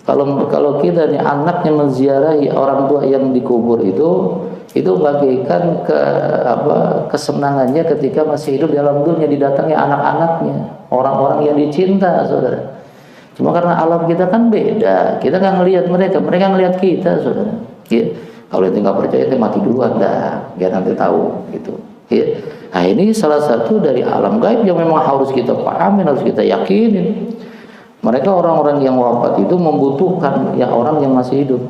Kalau kita nih anaknya menziarahi orang tua yang dikubur itu bagaikan kesenangannya ketika masih hidup di alam dunia, didatangi anak-anaknya, orang-orang yang dicinta, saudara. Cuma karena alam kita kan beda, kita nggak ngelihat mereka ngelihat kita, saudara. Ya. Kalau itu nggak percaya, itu mati duluan dah, biar nanti tahu, gitu. Ya. Nah, ini salah satu dari alam gaib yang memang harus kita pahami, harus kita yakinin. Mereka orang-orang yang wafat itu membutuhkan ya orang yang masih hidup.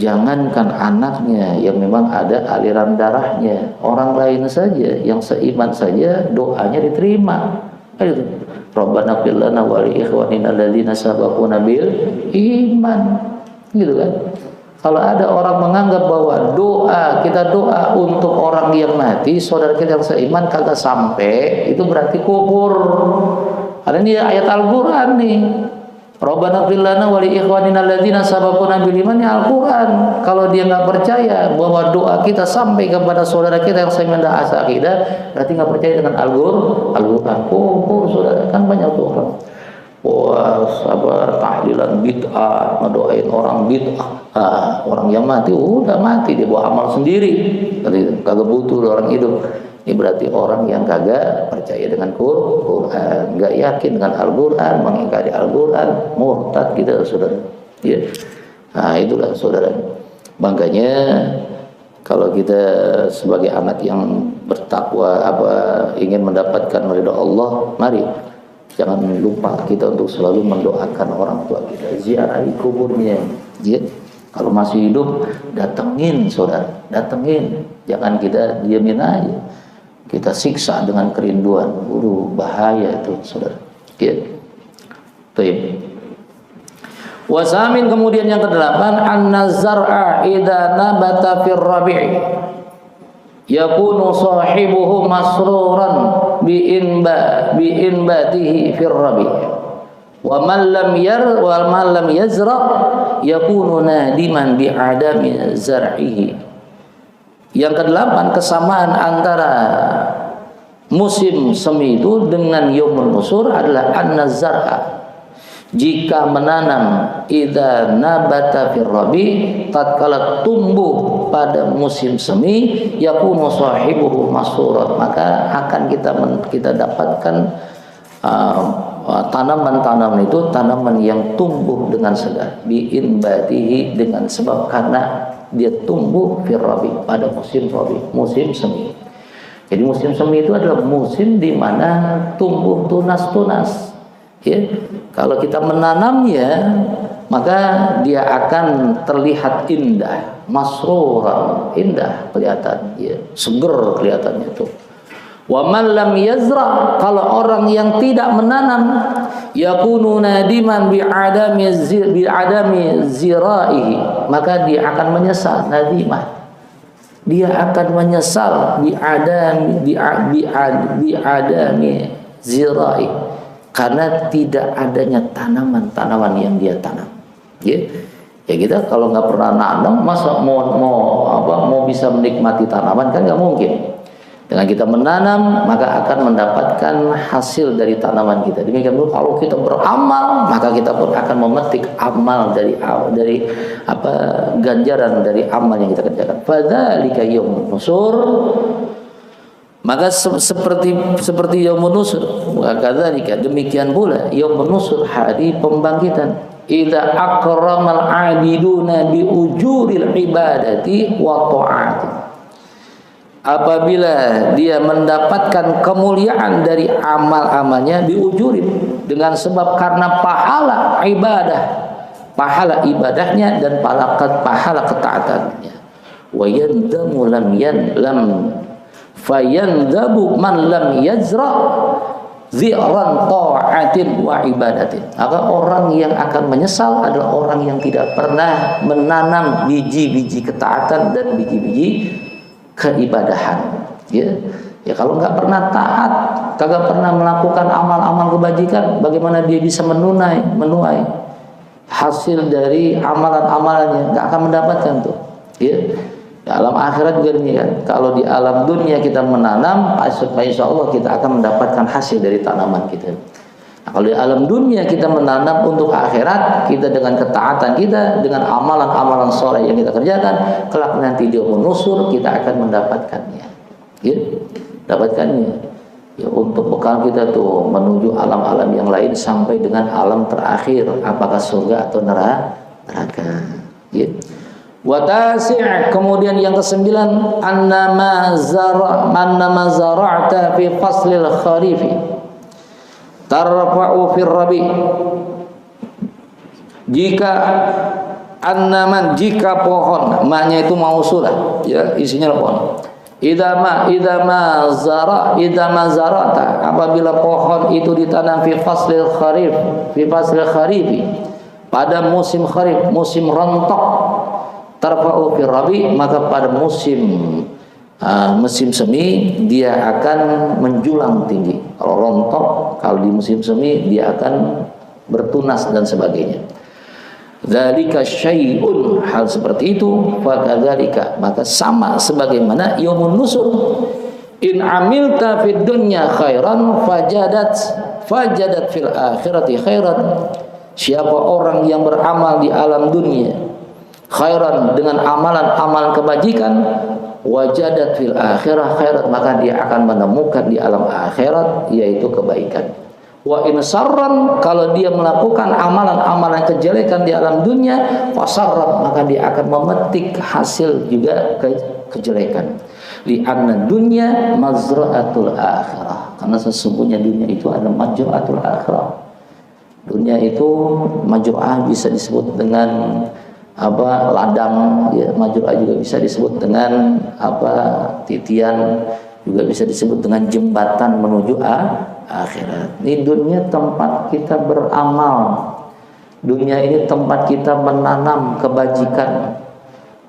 Jangankan anaknya yang memang ada aliran darahnya, orang lain saja yang seiman saja doanya diterima. Itu. Rabbana fir lana wa li ikhwanina alladzina sabaquna bil iman. Gitu kan? Kalau ada orang menganggap bahwa kita doa untuk orang yang mati, saudara kita yang seiman kagak sampai, itu berarti kufur. Ada ini ayat Al-Quran nih. Rabbana fir lana wa li ikhwanina alladzina sabaquna bil iman, Al-Quran. Kalau dia nggak percaya bahwa doa kita sampai kepada saudara kita yang seiman dan akidah, berarti nggak percaya dengan Al-Quran. Kufur, saudara. Kan banyak tuh orang. Wah, sabar tahlilan bid'ah, ngedoain orang bid'ah. Orang yang mati udah mati, dia bawa amal sendiri. Kagak butuh orang hidup. Ini berarti orang yang kagak percaya dengan Quran, nggak yakin dengan Al-Quran, mengingkari Al-Quran, murtad gitu, saudara. Ya. Nah, itulah saudara. Makanya kalau kita sebagai anak yang bertakwa ingin mendapatkan ridha Allah, mari jangan lupa kita untuk selalu mendoakan orang tua kita, ziarahi kuburnya. Ya. Kalau masih hidup, datengin, saudara, datengin. Jangan kita diamin aja. Kita siksa dengan kerinduan. Bahaya itu, saudara. Ya. Baik. Wasamin, kemudian yang ke-8, anna zar'a idza nabata fir rabi' yakunu sahibuhu masruran bi inbatihi fir rabi'. Wa man lam yazra yakunu nadiman bi adami zar'ihi. Yang ke-8, kesamaan antara musim semi itu dengan yaumul nusur adalah an-nazar'a. Jika menanam idza nabata fir rabi, tatkala tumbuh pada musim semi, yakunu sahibuhu masurat, maka akan kita dapatkan tanaman-tanaman itu tanaman yang tumbuh dengan segar, biinbatihi, dengan sebab karena dia tumbuh fir rabi, pada musim rabi, musim semi. Jadi musim semi itu adalah musim di mana tumbuh tunas-tunas. Ya, kalau kita menanamnya, maka dia akan terlihat indah, masrura, indah kelihatan, ya, seger kelihatannya itu. Wa man lam yazra, kalau orang yang tidak menanam, yakunu nadiman bi adami zira'ihi, maka dia akan menyesal. Nadimah, dia akan menyesal bi adami zira'i, karena tidak adanya tanaman-tanaman yang dia tanam. Ya, ya kita kalau nggak pernah nanam, masa mau bisa menikmati tanaman, kan nggak mungkin. Dengan kita menanam, maka akan mendapatkan hasil dari tanaman kita. Demikian pula kalau kita beramal, maka kita pun akan memetik amal dari ganjaran dari amal yang kita kerjakan. Fadzalika yaumun nusur, maka seperti yaumun nusur, kadzalika demikian pula yaumun nusur, hari pembangkitan. Idza akramal abiduna bi ujuril ibadati wa ta'ati, apabila dia mendapatkan kemuliaan dari amal-amalnya, diujurin dengan sebab karena pahala ibadahnya dan pahala ketaatannya. Wa yandamu fayandabu man lam yazra, zi'ran ta'atin wa ibadatin. Maka orang yang akan menyesal adalah orang yang tidak pernah menanam biji-biji ketaatan dan biji-biji keibadahan. Ya, ya kalau nggak pernah taat, kagak pernah melakukan amal-amal kebajikan, bagaimana dia bisa menuai hasil dari amalan-amalannya? Nggak akan mendapatkan tuh. Ya. Alam akhirat juga demikian. Kalau di alam dunia kita menanam, insya Allah kita akan mendapatkan hasil dari tanaman kita. Nah, kalau di alam dunia kita menanam untuk akhirat, kita dengan ketaatan kita, dengan amalan-amalan soleh yang kita kerjakan, kelak nanti dia menusur, kita akan mendapatkannya. Ya, dapatkannya. Ya, untuk bekal kita tuh menuju alam-alam yang lain sampai dengan alam terakhir, apakah surga atau neraka. Ya. Watasi' kemudian yang kesembilan annama zara'ta fi faslil kharifi tarfa'u fir rabi. Jika jika pohon, maknya itu mausulah, ya isinya pohon. Idza ma zara'ta, apabila pohon itu ditanam fi faslil kharifi pada musim kharif, musim rontok, tarfa'u fir rabi, maka pada musim semi dia akan menjulang tinggi. Kalau rontok, kalau di musim semi dia akan bertunas dan sebagainya. Dzalika syai'un, hal seperti itu, fakadzalika, maka sama sebagaimana yaumun nusur. In amilta fid dunya khairan fajadat fil akhirati khairan. Siapa orang yang beramal di alam dunia khairan dengan amalan-amalan kebajikan, wajadat fil akhirah khairat, maka dia akan menemukan di alam akhirat yaitu kebaikan. Wa in sarran, kalau dia melakukan amalan-amalan kejelekan di alam dunia, fasarran, maka dia akan memetik hasil juga kejelekan. Li anna dunya mazra'atul akhirah, karena sesungguhnya dunia itu adalah mazra'atul akhirah. Dunia itu majru'ah bisa disebut dengan ladang, ya, majru'ah juga bisa disebut dengan titian, juga bisa disebut dengan jembatan menuju akhirat. Ini dunia tempat kita beramal, dunia ini tempat kita menanam kebajikan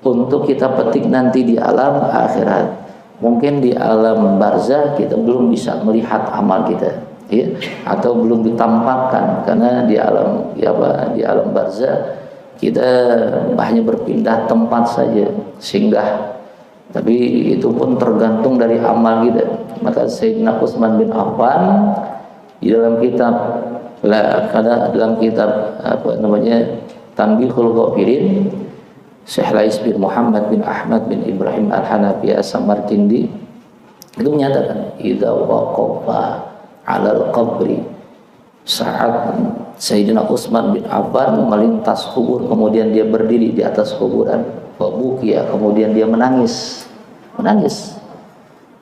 untuk kita petik nanti di alam akhirat. Mungkin di alam barzah kita belum bisa melihat amal kita, ya, atau belum ditampakkan, karena di alam barzah kita hanya berpindah tempat saja, singgah. Tapi itu pun tergantung dari amal kita. Maka Sayyidina Utsman bin Affan di dalam kitab Tanbihul Ghafirin, Syekh Lais bin Muhammad bin Ahmad bin Ibrahim Al-Hanafi As-Samarkindi itu menyatakan, idza waqafa 'alal qabri, saat Sayyidina Utsman bin Affan melintas kubur, kemudian dia berdiri di atas kuburan, fabukiya, kemudian dia menangis.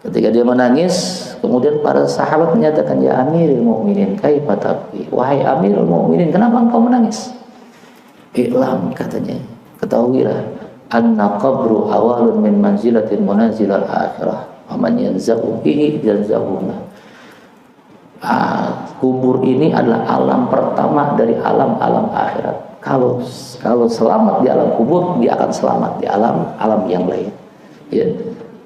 Ketika dia menangis, kemudian para sahabat menyatakan, ya Amirul Mukminin, kaifa tabki, wahai Amirul Mukminin, kenapa engkau menangis? I'lam, katanya, ketahuilah, anna qabru awalun min manzilatil munazilal akhirah, wa man yanzahu bihi yanzahuna. Kubur ini adalah alam pertama dari alam-alam akhirat. Kalau selamat di alam kubur, dia akan selamat di alam yang lain. Ya.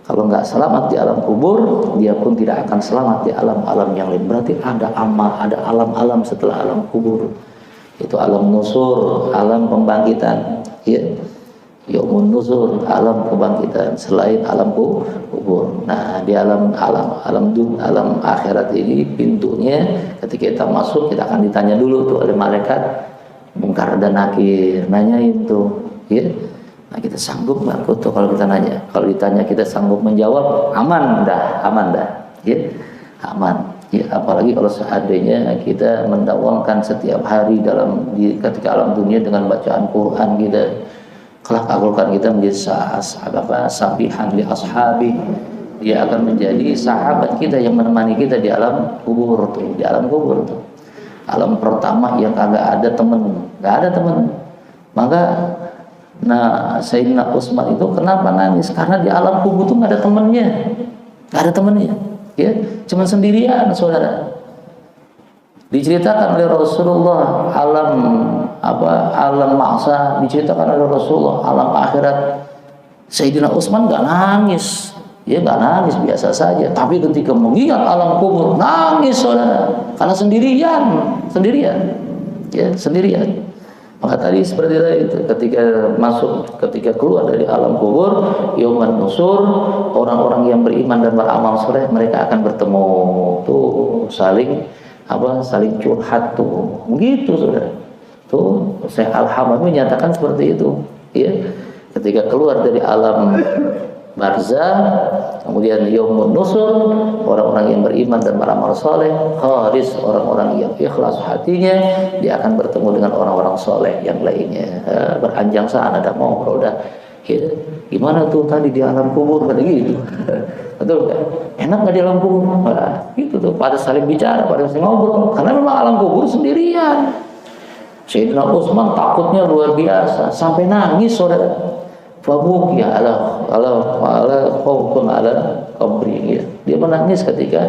Kalau nggak selamat di alam kubur, dia pun tidak akan selamat di alam-alam yang lain. Berarti ada alam-alam setelah alam kubur. Itu alam nusur, alam pembangkitan. Ya. Yaumun nuzur, alam kebangkitan selain alam kubur. Nah, di alam akhirat ini pintunya ketika kita masuk, kita akan ditanya dulu tuh oleh malaikat Munkar dan Nakir, nanyain tuh, ya. Nah, kita sanggup nggak tuh kalau kita nanya? Kalau ditanya kita sanggup menjawab, aman dah, ya, aman. Ya, apalagi kalau seandainya kita mendawamkan setiap hari ketika alam dunia dengan bacaan Quran kita. Kelak Al-Quran kita menjadi sabihan li ashabi, dia akan menjadi sahabat kita yang menemani kita di alam kubur tuh, alam pertama yang nggak ada temen. Maka Sayyidina Utsman itu kenapa nangis? Karena di alam kubur itu nggak ada temennya, ya, cuma sendirian, saudara. Diceritakan oleh Rasulullah alam mahsa, diceritakan oleh Rasulullah alam akhirat. Sayyidina Utsman nggak nangis, ya nggak nangis, biasa saja. Tapi ketika mengingat alam kubur nangis, saudara, karena sendirian, ya sendirian. Maka tadi seperti itu, ketika keluar dari alam kubur, yauman nusur, orang-orang yang beriman dan beramal soleh mereka akan bertemu tuh, saling curhat tuh, begitu saudara. Tuh Syekh Al-Hamawi menyatakan seperti itu, ya. Ketika keluar dari alam barzah, kemudian yaumun nusur, orang-orang yang beriman dan beramal soleh, khalis, orang-orang yang ikhlas hatinya, dia akan bertemu dengan orang-orang soleh yang lainnya. Beranjang sana ada ngobrol, udah ya, gimana tuh tadi di alam kubur, pada gitu. Betul kan? Enak nggak di alam kubur? Nah, gitu tuh, pada saling bicara, pada saling ngobrol, karena memang alam kubur sendirian. Sayyidina Utsman takutnya luar biasa sampai nangis, saudara. Fabuk ya ala kubri, ya. Dia menangis ketika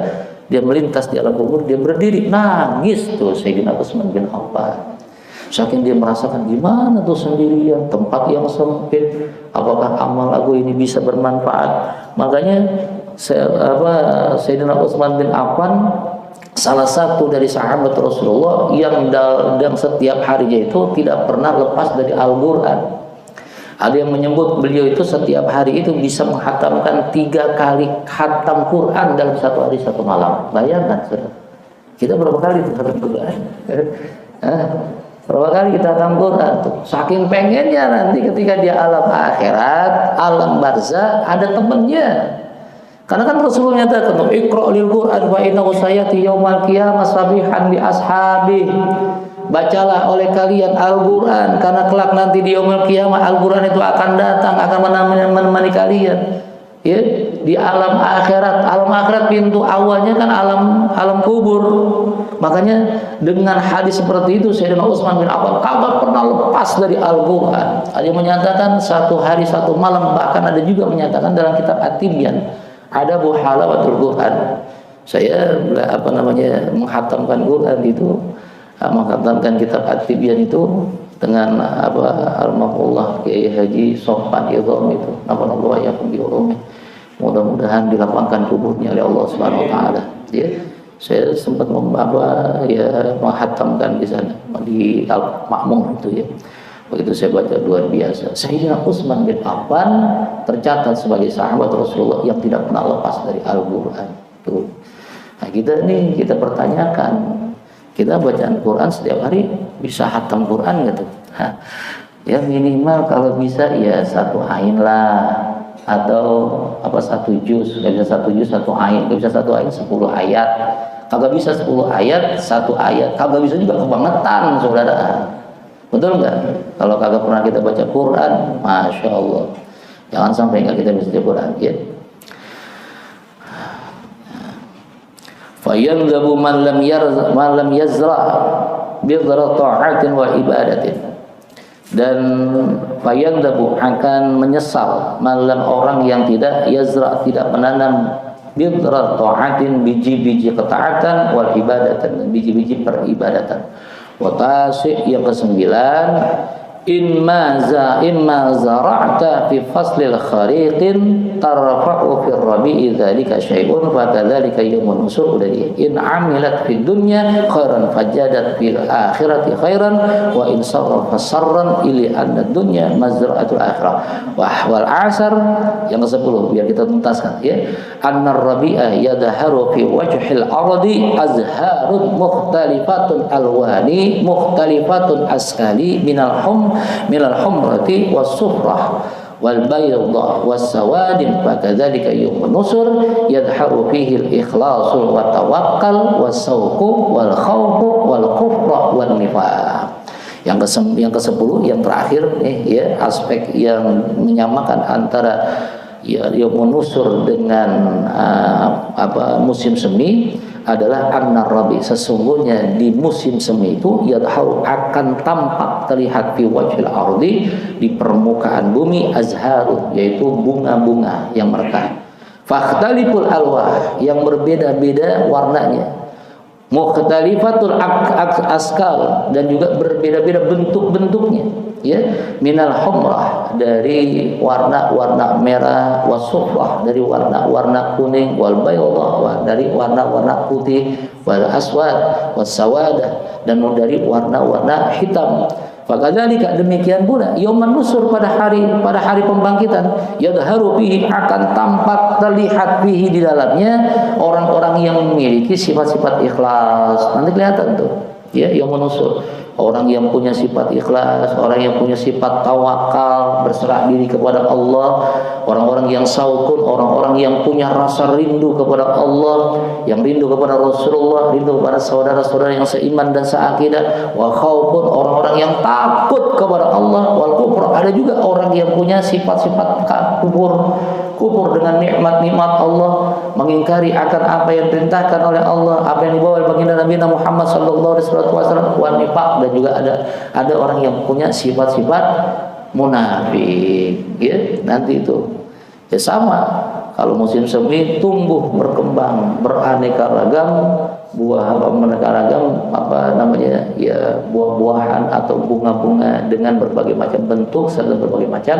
dia melintas di alam kubur, dia berdiri nangis tuh Sayyidina Utsman bin Affan. Saking dia merasakan gimana tuh sendirian, tempat yang sempit, apakah amal aku ini bisa bermanfaat. Makanya Sayyidina Utsman bin Affan salah satu dari sahabat Rasulullah yang setiap harinya itu tidak pernah lepas dari Al-Quran. Ada yang menyebut beliau itu setiap hari itu bisa menghatamkan 3 kali khatam Quran dalam satu hari satu malam. Bayangkan, saudara. Kita berapa kali khatam Quran? Berapa kali kita khatam Quran tuh? Saking pengennya nanti ketika dia alam akhirat, alam barzah, ada temannya. Karena kan Rasulullah nyatakan, "Iqra' lil Qur'an fa innahu sayati yaumal qiyamah sabihan bi ashabi." Bacalah oleh kalian Al-Quran, karena kelak nanti di yaumul qiyamah Al-Quran itu akan datang, akan menemani kalian, ya, di alam akhirat. Alam akhirat pintu awalnya kan alam kubur. Makanya dengan hadis seperti itu Sayyidina Utsman bin Affan kagak pernah lepas dari Al-Quran. Ada yang menyatakan satu hari satu malam, bahkan ada juga menyatakan dalam kitab At-Tibyan ada halawatul Quran. Saya menghatamkan Quran itu, menghatamkan kitab At-Tibyan itu dengan almarhumullah Kiai Haji Sofan Idham itu, nampaknya ya pembiurumnya. Mudah-mudahan dilapangkan kuburnya oleh Allah Subhanahu wa taala. Ya, saya sempat menghatamkan di sana di Al-Ma'mun itu, ya. Begitu saya baca luar biasa. Sayyidina Utsman bin Affan tercatat sebagai sahabat Rasulullah yang tidak pernah lepas dari Al-Quran. Tuh. Nah, kita pertanyakan, kita bacaan Quran setiap hari bisa hatam Quran gitu? Ya minimal kalau bisa ya 1 ain lah, atau 1 juz. Nggak bisa 1 juz 1 ain, nggak bisa 1 ain 10 ayat. Kagak bisa 10 ayat 1 ayat, kagak bisa juga kebangetan, saudara. Betul nggak? Kalau kagak pernah kita baca Quran, masya Allah, jangan sampai nggak kita bisa baca Quran, ya. Fayandhabu man lam yazra bidra ta'atin wa ibadatin. Dan fayandhabu akan menyesal malam orang yang tidak yazra, tidak menanam bidra ta'atin, biji-biji ketaatan, wal ibadatan, biji-biji peribadatan. Wa tasi' yang ke-9, inma zara'ta fi faslil khariqin tarfa'u fi rabi'i dzalika syai'un fa kadzalika yaumun nusur. Udah dia, in amilat fid dunya khairan fajadat fil akhirati khairan wa in sarrafa sarran ili anna dunya mazra'atul akhirah. Wal asar yang ke-10 biar kita tuntaskan, ya. Annar rabi'a yadharu fi wajhil ardi azharun mukhtalifatun alwani mukhtalifatun askali minal humrati was-sufrah wal bayda was-sawadin fakadzalika yaumun nusur yadharu fihi al-ikhlasu wa tawakkal was-sawqu wal khawfu wal kufra wan nifaq. Yang ke-10 yang terakhir nih, ya, aspek yang menyamakan antara yaumun nusur dengan musim semi adalah annar rabi, sesungguhnya di musim semi itu yadharu akan tampak, terlihat fi wajhil ardi, di permukaan bumi, azharu, yaitu bunga-bunga yang mekar, fakhtaliful alwah, yang berbeda-beda warnanya, mukhtalifatul askal, dan juga berbeda-beda bentuk-bentuknya, ya, minal humrah, dari warna-warna merah, wasufrah, dari warna-warna kuning, wal baydah, dari warna-warna putih, wal aswad wasawadah, dan dari warna-warna hitam. Fakadzalika, demikian pula yauman nusur, pada hari pembangkitan, yadharu fihi, akan tampak terlihat fihi, di dalamnya, orang-orang yang memiliki sifat-sifat ikhlas. Nanti kelihatan tuh, ya, yauman nusur, orang yang punya sifat ikhlas, orang yang punya sifat tawakal, berserah diri kepada Allah, orang-orang yang saukun, orang-orang yang punya rasa rindu kepada Allah, yang rindu kepada Rasulullah, rindu kepada saudara-saudara yang seiman dan seakidah, wa khaufun, orang-orang yang takut kepada Allah, wal kufur, ada juga orang yang punya sifat-sifat kufur dengan nikmat-nikmat Allah, mengingkari akan apa yang diperintahkan oleh Allah, apa yang dibawa oleh baginda Nabi Muhammad sallallahu alaihi wasallam, wa nifaq, dan juga ada orang yang punya sifat-sifat munafik, ya. Nanti itu ya sama, kalau musim semi tumbuh berkembang beraneka ragam buah, beraneka ragam ya, buah-buahan atau bunga-bunga dengan berbagai macam bentuk serta berbagai macam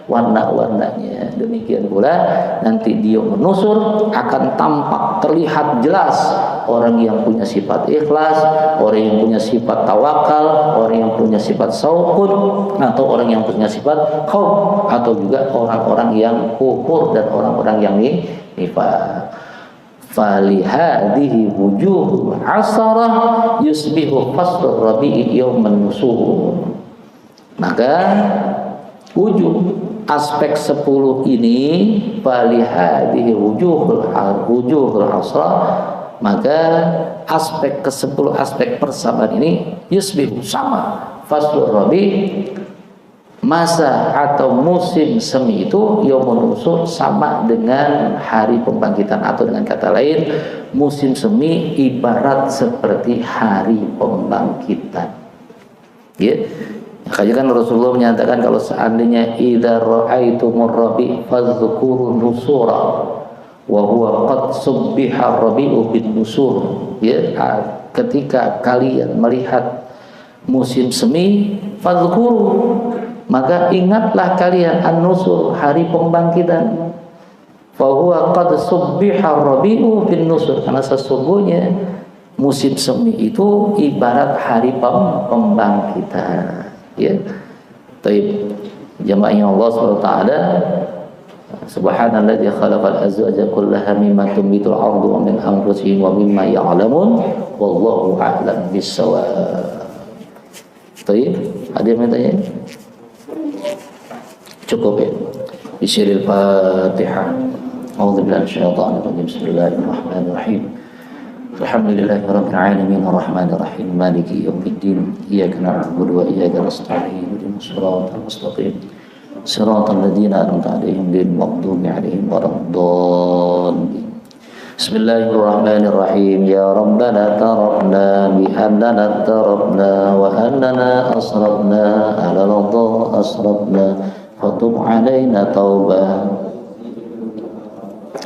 warna-warnanya. Demikian pula nanti dia menusur, akan tampak terlihat jelas orang yang punya sifat ikhlas, orang yang punya sifat tawakal, orang yang punya sifat saukun, atau orang yang punya sifat khauf, atau juga orang-orang yang kufur dan orang-orang yang nifaq. Falihadihi wujuh asarah yusbihu fasl rabi'i yauman nusur. Maka wujud aspek 10 ini, falihadihi wujuhul asrah, maka aspek ke-10, aspek persamaan ini, yusbihu, sama, faslur rabi', masa atau musim semi itu, yaumun nusur, sama dengan hari pembangkitan, atau dengan kata lain, musim semi ibarat seperti hari pembangkitan, ya. Makanya kan Rasulullah menyatakan, kalau seandainya idza ra'aitumur rabi' fadhkurun nusura wa huwa qad subbiha rabi'u bin nusur, ya, ketika kalian melihat musim semi, fadhkuru, maka ingatlah kalian an-nusur, hari pembangkitan. Fa huwa qad subbiha rabi'u bin nusur, karena sesungguhnya musim semi itu ibarat hari pembangkitan, ya. Taib jamaahnya Allah SWT, subhanalladzi khalaqal azwaja kullaha mimma tumbitul ardu wa min anfusihim wa mimma ya'lamun wallahu a'lam bis-shawab. Taib, ada yang bertanya? Cukup, ya. Bismillahil Fatihah. A'udzubillahi minasyaitonir rajim. Bismillahirrahmanirrahim. Alhamdulillahirabbil alamin arrahmanir rahim maliki yaumiddin. Iyyaka na'budu wa iyyaka nasta'in. Ihdinas siratal mustaqim. Siratal ladzina an'amta 'alaihim ghairil maghdubi 'alaihim waladdallin. Bismillahirrahmanirrahim. Ya Rabbana tarabna bi annana tarabna wa annana asrabna ala ladha asrabna fatub alaina taubah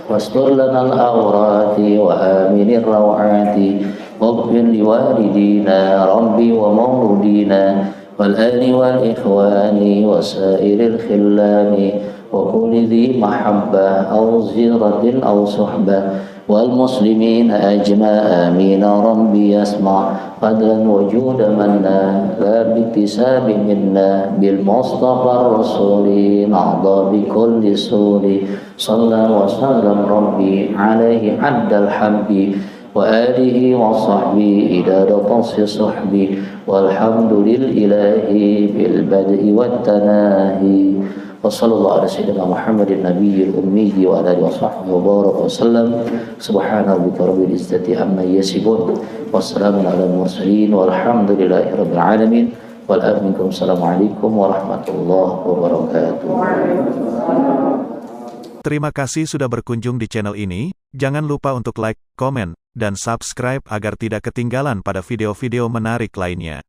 wastur lana al-awrati wa aminir rawati waghfir liwalidina rabbi wa mawludina wal ali wal ikhwani wa sairil khillani wa kulli dhi mahabbah aw ziratin aw suhbah wal muslimina ajma' amin rabbi yasma' qadran wujuda manna la biktisabi minna bil mustafa rasuli na'dha bi kulli suri sallallahu wa sallam rabbi alaihi addal habbi wa alihi wa sahbihi idada tansi sahbi walhamdulillahi bil bad'i wat tanahi wa sallallahu ala sayyidina Muhammadin nabiyil ummi wa ala alihi wa sahbihi wa baraka wa sallam. Subhana rabbika rabbil izzati amma yasifun wa salamun ala mursalin walhamdulillahi rabbil alamin. Wassalamualaikum warahmatullahi wabarakatuh. Terima kasih sudah berkunjung di channel ini. Jangan lupa untuk like, komen, dan subscribe agar tidak ketinggalan pada video-video menarik lainnya.